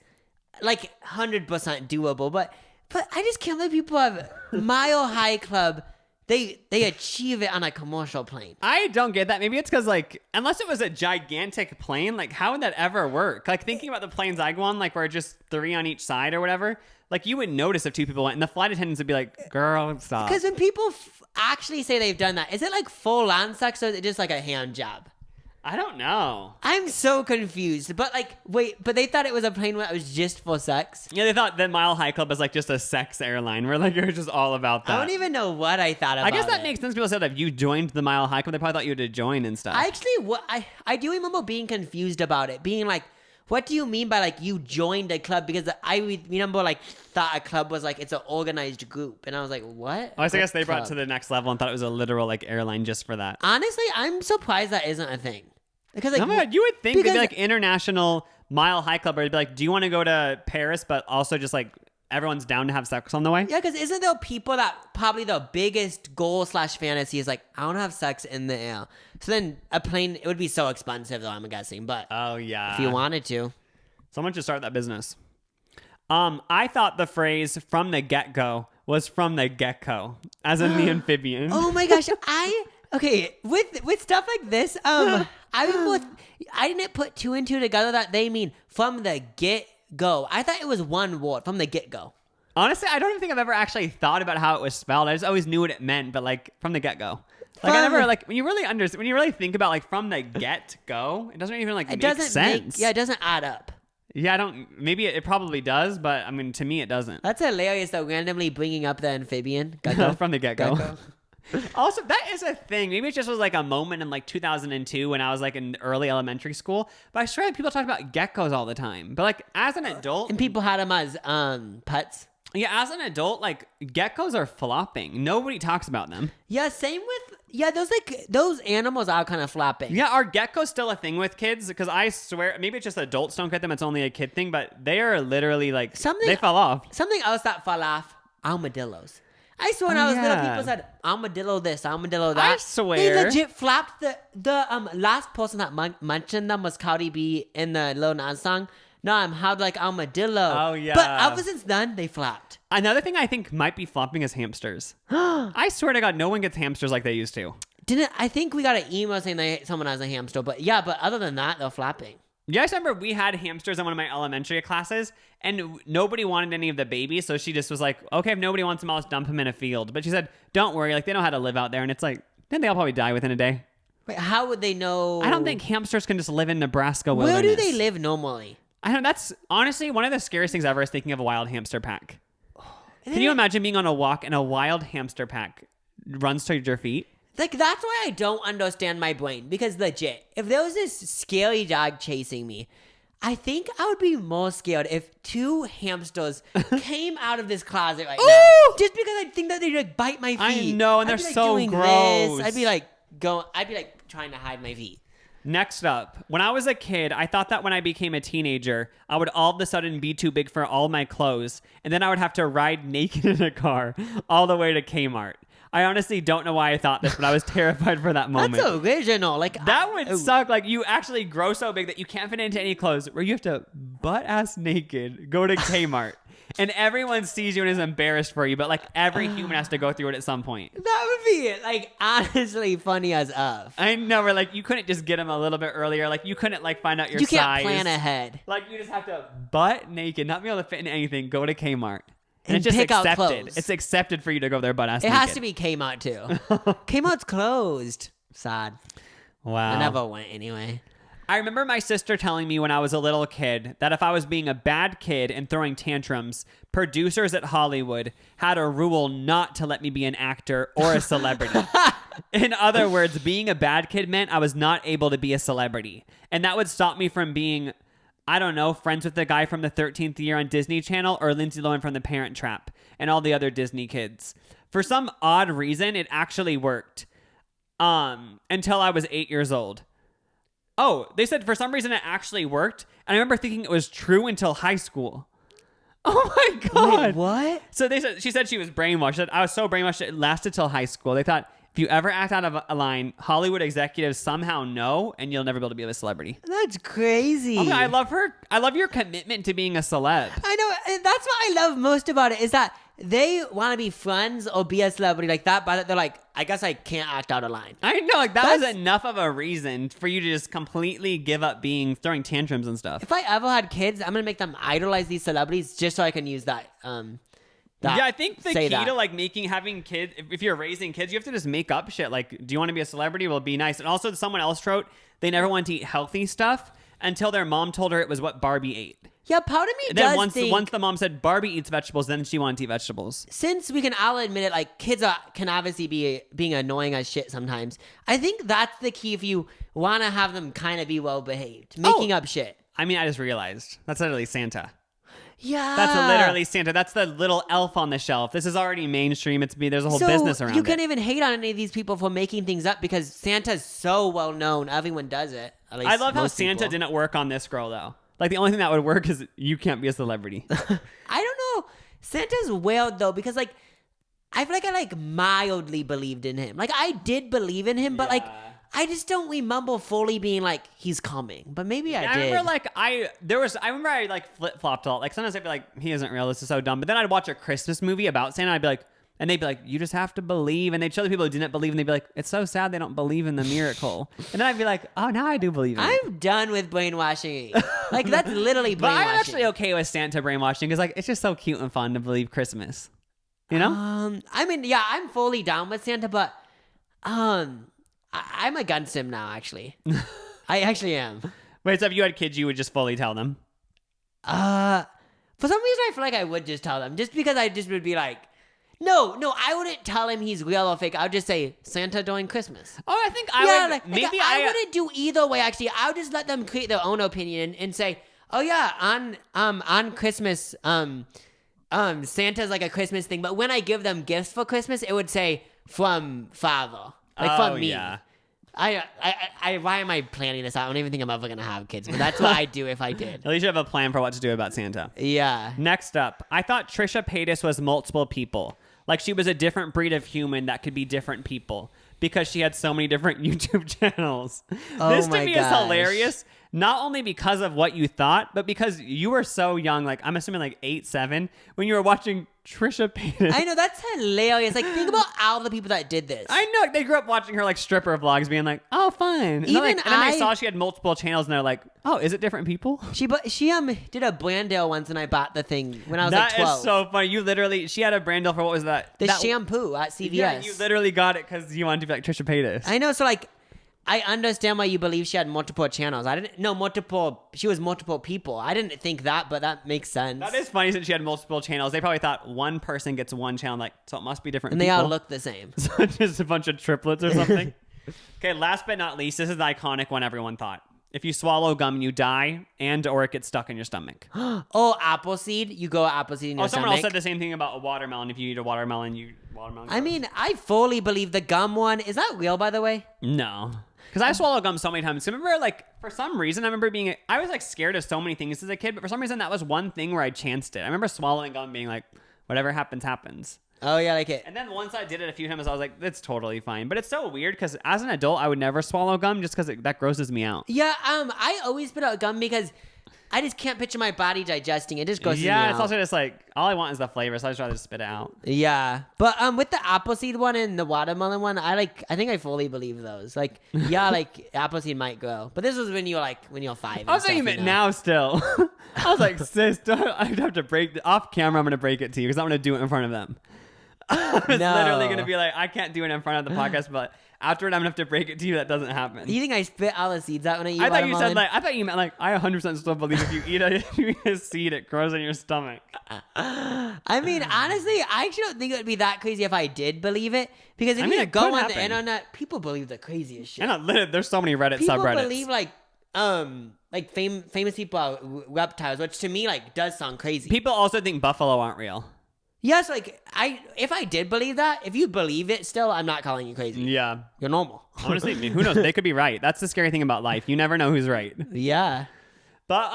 [SPEAKER 2] like 100% doable, but I just can't believe people have Mile High Club. They achieve it on a commercial plane.
[SPEAKER 1] I don't get that. Maybe it's because, like, unless it was a gigantic plane, like, how would that ever work? Like, thinking about the planes I go on, like, where just 3 on each side or whatever, like, you would notice if 2 people went, and the flight attendants would be like, girl, stop.
[SPEAKER 2] Because when people actually say they've done that, is it like full on sex or is it just like a hand job?
[SPEAKER 1] I don't know.
[SPEAKER 2] I'm so confused. But like, wait, but they thought it was a plane where it was just for sex?
[SPEAKER 1] Yeah, they thought that Mile High Club was, like, just a sex airline, where, like, you're just all about that.
[SPEAKER 2] I don't even know what I thought about
[SPEAKER 1] I guess that
[SPEAKER 2] it.
[SPEAKER 1] makes sense. People said if you joined the Mile High Club, they probably thought you had to join and stuff.
[SPEAKER 2] I actually, I do remember being confused about it, being like, what do you mean by like you joined a club? Because I remember like thought a club was like it's an organized group, and I was like, what?
[SPEAKER 1] I guess they
[SPEAKER 2] What
[SPEAKER 1] brought it
[SPEAKER 2] club?
[SPEAKER 1] to the next level and thought it was a literal like airline just for that.
[SPEAKER 2] Honestly, I'm surprised that isn't a thing. Because like,
[SPEAKER 1] Oh my God, you would think they'd be
[SPEAKER 2] because-
[SPEAKER 1] like international Mile High Club, or they'd be like, do you want to go to Paris, but also just like everyone's down to have sex on the way?
[SPEAKER 2] yeah, because isn't there people that probably the biggest goal / fantasy is like I want to have sex in the air. So then a plane, it would be so expensive though, I'm guessing. But
[SPEAKER 1] Oh yeah.
[SPEAKER 2] if you wanted to.
[SPEAKER 1] Someone should start that business. I thought the phrase "from the get-go" was from the get-go, as in the amphibian.
[SPEAKER 2] Oh my gosh, okay with stuff like this. I didn't put 2 and 2 together that they mean from the get go. I thought it was one word from the get go.
[SPEAKER 1] Honestly, I don't even think I've ever actually thought about how it was spelled. I just always knew what it meant, but like from the get-go. Like I never like when you really think about like from the get-go, it doesn't even like
[SPEAKER 2] It
[SPEAKER 1] make
[SPEAKER 2] doesn't
[SPEAKER 1] sense.
[SPEAKER 2] it doesn't add up.
[SPEAKER 1] Yeah, I don't. Maybe it probably does, but I mean, to me, it doesn't.
[SPEAKER 2] That's hilarious though. Randomly bringing up the amphibian. Gecko.
[SPEAKER 1] From the get-go.
[SPEAKER 2] Gecko.
[SPEAKER 1] Also, that is a thing. Maybe it just was like a moment in like 2002 when I was like in early elementary school. But I swear people talk about geckos all the time. But like as an adult,
[SPEAKER 2] And people had them as pets.
[SPEAKER 1] yeah, as an adult, like geckos are flopping. Nobody talks about them.
[SPEAKER 2] Yeah, same with those animals are kind of flapping.
[SPEAKER 1] Yeah, are geckos still a thing with kids? Because I swear, maybe it's just adults don't get them. It's only a kid thing. But they are literally like they fell off.
[SPEAKER 2] Something else that fell off: armadillos. I swear when I was little,
[SPEAKER 1] yeah.
[SPEAKER 2] people said armadillo this, armadillo that.
[SPEAKER 1] I swear.
[SPEAKER 2] They legit flapped. The last person that mentioned them was Cardi B in the Lil Nas song. No, I'm how'd like armadillo.
[SPEAKER 1] Oh, yeah.
[SPEAKER 2] But ever since then, they flapped.
[SPEAKER 1] Another thing I think might be flopping is hamsters. I swear to God, no one gets hamsters like they used to.
[SPEAKER 2] I think we got an email saying that someone has a hamster, but other than that, they're flapping.
[SPEAKER 1] Yeah, I remember we had hamsters in one of my elementary classes, and nobody wanted any of the babies, so she just was like, okay, if nobody wants them, I'll just dump them in a field. But she said, don't worry, like, they know how to live out there, and it's like, then they'll probably die within a day.
[SPEAKER 2] Wait, how would they know?
[SPEAKER 1] I don't think hamsters can just live in Nebraska
[SPEAKER 2] Where
[SPEAKER 1] wilderness.
[SPEAKER 2] do they live normally?
[SPEAKER 1] I don't know, that's honestly one of the scariest things ever is thinking of a wild hamster pack. Can you imagine being on a walk and a wild hamster pack runs towards your feet?
[SPEAKER 2] Like, that's why I don't understand my brain. Because legit, if there was this scary dog chasing me, I think I would be more scared if 2 hamsters came out of this closet right now. Just because I think that they'd like bite my feet.
[SPEAKER 1] I know, and
[SPEAKER 2] I'd
[SPEAKER 1] they're
[SPEAKER 2] be, like,
[SPEAKER 1] so
[SPEAKER 2] doing
[SPEAKER 1] gross.
[SPEAKER 2] This. I'd be like trying to hide my feet.
[SPEAKER 1] Next up, when I was a kid, I thought that when I became a teenager, I would all of a sudden be too big for all my clothes, and then I would have to ride naked in a car all the way to Kmart. I honestly don't know why I thought this, but I was terrified for that moment.
[SPEAKER 2] That's original. Like
[SPEAKER 1] That would suck. Like, you actually grow so big that you can't fit into any clothes, where you have to butt-ass naked go to Kmart. And everyone sees you and is embarrassed for you, but like every human has to go through it at some point.
[SPEAKER 2] That would be like honestly funny as of.
[SPEAKER 1] I know, where like you couldn't just get them a little bit earlier. Like you couldn't like find out your
[SPEAKER 2] You can't
[SPEAKER 1] size.
[SPEAKER 2] plan ahead.
[SPEAKER 1] Like you just have to butt naked, not be able to fit in anything, go to Kmart. And it's just
[SPEAKER 2] pick out
[SPEAKER 1] accepted.
[SPEAKER 2] clothes.
[SPEAKER 1] It's accepted for you to go there butt ass
[SPEAKER 2] It
[SPEAKER 1] naked.
[SPEAKER 2] has to be Kmart too. Kmart's closed. Sad.
[SPEAKER 1] Wow.
[SPEAKER 2] I never went anyway.
[SPEAKER 1] I remember my sister telling me when I was a little kid that if I was being a bad kid and throwing tantrums, producers at Hollywood had a rule not to let me be an actor or a celebrity. In other words, being a bad kid meant I was not able to be a celebrity. And that would stop me from being, I don't know, friends with the guy from the 13th year on Disney Channel or Lindsay Lohan from The Parent Trap and all the other Disney kids. For some odd reason, it actually worked. Until I was 8 years old. Oh, they said for some reason it actually worked. And I remember thinking it was true until high school. Oh my God.
[SPEAKER 2] Wait, what?
[SPEAKER 1] So she said she was brainwashed. I was so brainwashed it lasted till high school. They thought if you ever act out of a line, Hollywood executives somehow know and you'll never be able to be a celebrity.
[SPEAKER 2] That's crazy.
[SPEAKER 1] Oh, I love her. I love your commitment to being a celeb.
[SPEAKER 2] I know. And that's what I love most about it is that they want to be friends or be a celebrity like that, but they're like, I guess I can't act out a line.
[SPEAKER 1] I know, like that was enough of a reason for you to just completely give up throwing tantrums and stuff.
[SPEAKER 2] If I ever had kids, I'm gonna make them idolize these celebrities just so I can use that.
[SPEAKER 1] Yeah, I think the key to like having kids, if you're raising kids, you have to just make up shit. Like, do you want to be a celebrity? Well, be nice. And also, someone else wrote they never wanted to eat healthy stuff until their mom told her it was what Barbie ate.
[SPEAKER 2] Yeah, part of me
[SPEAKER 1] And
[SPEAKER 2] does
[SPEAKER 1] then
[SPEAKER 2] think
[SPEAKER 1] once the mom said Barbie eats vegetables, then she wanted to eat vegetables.
[SPEAKER 2] Since we can all admit it, like kids can obviously be being annoying as shit sometimes. I think that's the key if you want to have them kind of be well behaved, making up shit.
[SPEAKER 1] I mean, I just realized that's literally Santa.
[SPEAKER 2] Yeah,
[SPEAKER 1] That's literally Santa. That's the little elf on the shelf. This is already mainstream. There's a whole business around it.
[SPEAKER 2] You can't even hate on any of these people for making things up because Santa's so well known. Everyone does it. At least
[SPEAKER 1] I love how
[SPEAKER 2] most
[SPEAKER 1] Santa
[SPEAKER 2] people.
[SPEAKER 1] didn't work on this girl though. Like the only thing that would work is you can't be a celebrity.
[SPEAKER 2] I don't know. Santa's weird though because like I feel like I like mildly believed in him. Like I did believe in him, but like I just don't remember fully being like he's coming. But maybe I did.
[SPEAKER 1] I remember like I remember I like flip flopped a lot. Like sometimes I'd be like he isn't real. This is so dumb. But then I'd watch a Christmas movie about Santa. And I'd be like. And they'd be like, you just have to believe. And they'd show the people who didn't believe. And they'd be like, it's so sad they don't believe in the miracle. And then I'd be like, oh, now I do believe in it.
[SPEAKER 2] I'm done with brainwashing. Like, that's literally
[SPEAKER 1] But
[SPEAKER 2] brainwashing.
[SPEAKER 1] I'm actually okay with Santa brainwashing because, like, it's just so cute and fun to believe Christmas. You know?
[SPEAKER 2] I mean, yeah, I'm fully down with Santa, but I'm against him now, actually. I actually am.
[SPEAKER 1] Wait, so if you had kids, you would just fully tell them?
[SPEAKER 2] For some reason, I feel like I would just tell them. Just because I just would be like, no, I wouldn't tell him he's real or fake. I would just say Santa during Christmas.
[SPEAKER 1] Oh, I think I would. Maybe
[SPEAKER 2] I wouldn't do either way. Actually, I would just let them create their own opinion and say, "Oh yeah, on Christmas, Santa's like a Christmas thing." But when I give them gifts for Christmas, it would say from Father, like from me.
[SPEAKER 1] Yeah.
[SPEAKER 2] I why am I planning this? I don't even think I'm ever gonna have kids, but that's what I'd do if I did.
[SPEAKER 1] At least you have a plan for what to do about Santa.
[SPEAKER 2] Yeah.
[SPEAKER 1] Next up, I thought Trisha Paytas was multiple people. Like she was a different breed of human that could be different people because she had so many different YouTube channels.
[SPEAKER 2] Oh
[SPEAKER 1] this to
[SPEAKER 2] my
[SPEAKER 1] me is
[SPEAKER 2] gosh.
[SPEAKER 1] hilarious, not only because of what you thought, but because you were so young, like I'm assuming like 8, 7, when you were watching Trisha Paytas.
[SPEAKER 2] I know, that's hilarious. Like, think about all the people that did this.
[SPEAKER 1] I know. They grew up watching her like stripper vlogs being like, oh, fun. And then they saw she had multiple channels and they're like, oh, is it different people?
[SPEAKER 2] She did a brand deal once and I bought the thing when I was
[SPEAKER 1] That
[SPEAKER 2] like 12.
[SPEAKER 1] is so funny. She had a brand deal for what was that?
[SPEAKER 2] The
[SPEAKER 1] That-
[SPEAKER 2] shampoo at CVS.
[SPEAKER 1] Yeah, you literally got it because you wanted to be like Trisha Paytas.
[SPEAKER 2] I know, so like, I understand why you believe she had multiple channels. I didn't know she was multiple people. I didn't think that, but that makes sense.
[SPEAKER 1] That is funny since she had multiple channels. They probably thought one person gets one channel, like, so it must be different
[SPEAKER 2] And
[SPEAKER 1] people.
[SPEAKER 2] they all look the same.
[SPEAKER 1] So just a bunch of triplets or something. Okay, last but not least, this is the iconic one everyone thought. If you swallow gum, you die or it gets stuck in your stomach.
[SPEAKER 2] Oh, apple seed? You go apple seed in your
[SPEAKER 1] Someone
[SPEAKER 2] stomach?
[SPEAKER 1] else said the same thing about a watermelon. If you eat a watermelon, watermelon
[SPEAKER 2] I
[SPEAKER 1] grows.
[SPEAKER 2] mean, I fully believe the gum one. Is that real, by the way?
[SPEAKER 1] No. Because I swallowed gum so many times. So I remember, like, for some reason, I was, like, scared of so many things as a kid, but for some reason, that was one thing where I chanced it. I remember swallowing gum being like, whatever happens, happens.
[SPEAKER 2] Oh, yeah, like it.
[SPEAKER 1] And then once I did it a few times, I was like, that's totally fine. But it's so weird because as an adult, I would never swallow gum just because that grosses me out.
[SPEAKER 2] Yeah, I always put out gum because I just can't picture my body digesting. It just goes
[SPEAKER 1] Yeah, it's also just like all I want is the flavor, so I just rather spit it out.
[SPEAKER 2] Yeah, but with the apple seed one and the watermelon one, I think I fully believe those. Like, yeah, like apple seed might grow, but this was when you were 5.
[SPEAKER 1] I was thinking it now still. I was like, sis, I'd have to break off camera. I'm gonna break it to you because I'm gonna do it in front of them. I was literally gonna be like, I can't do it in front of the podcast, but after it, I'm gonna have to break it to you. That doesn't happen.
[SPEAKER 2] Do you think I spit all the seeds out when I eat
[SPEAKER 1] I thought
[SPEAKER 2] watermelon?
[SPEAKER 1] you said like I thought you meant like I 100% still believe if you eat a seed, it grows in your stomach.
[SPEAKER 2] I mean, honestly, I actually don't think it would be that crazy if I did believe it. Because if you
[SPEAKER 1] it
[SPEAKER 2] go
[SPEAKER 1] could
[SPEAKER 2] on
[SPEAKER 1] happen.
[SPEAKER 2] the internet, people believe the craziest shit.
[SPEAKER 1] And there's so many Reddit
[SPEAKER 2] People
[SPEAKER 1] subreddits.
[SPEAKER 2] believe like famous people are reptiles, which to me like does sound crazy.
[SPEAKER 1] People also think buffalo aren't real.
[SPEAKER 2] Yes, like if I did believe that, if you believe it still, I'm not calling you crazy.
[SPEAKER 1] Yeah.
[SPEAKER 2] You're normal.
[SPEAKER 1] Honestly, who knows? They could be right. That's the scary thing about life. You never know who's right.
[SPEAKER 2] Yeah.
[SPEAKER 1] But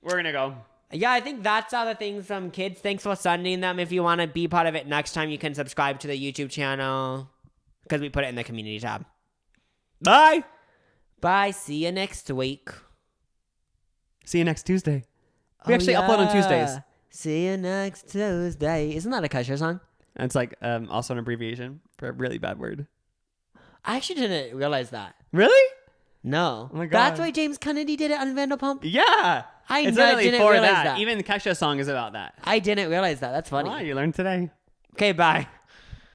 [SPEAKER 1] we're gonna go.
[SPEAKER 2] Yeah, I think that's all the things from kids. Thanks for sending them. If you want to be part of it next time, you can subscribe to the YouTube channel because we put it in the community tab.
[SPEAKER 1] Bye.
[SPEAKER 2] Bye. See you next week.
[SPEAKER 1] See you next Tuesday. We actually upload on Tuesdays.
[SPEAKER 2] See you next Tuesday. Isn't that a Kusher song?
[SPEAKER 1] And it's like also an abbreviation for a really bad word.
[SPEAKER 2] I actually didn't realize that.
[SPEAKER 1] Really?
[SPEAKER 2] No.
[SPEAKER 1] Oh my God.
[SPEAKER 2] That's why James Kennedy did it on Vanderpump?
[SPEAKER 1] Yeah. It's literally
[SPEAKER 2] didn't
[SPEAKER 1] for
[SPEAKER 2] realize
[SPEAKER 1] that.
[SPEAKER 2] that.
[SPEAKER 1] Even Kesha's song is about that.
[SPEAKER 2] I didn't realize that. That's funny.
[SPEAKER 1] Wow, you learned today.
[SPEAKER 2] Okay, bye.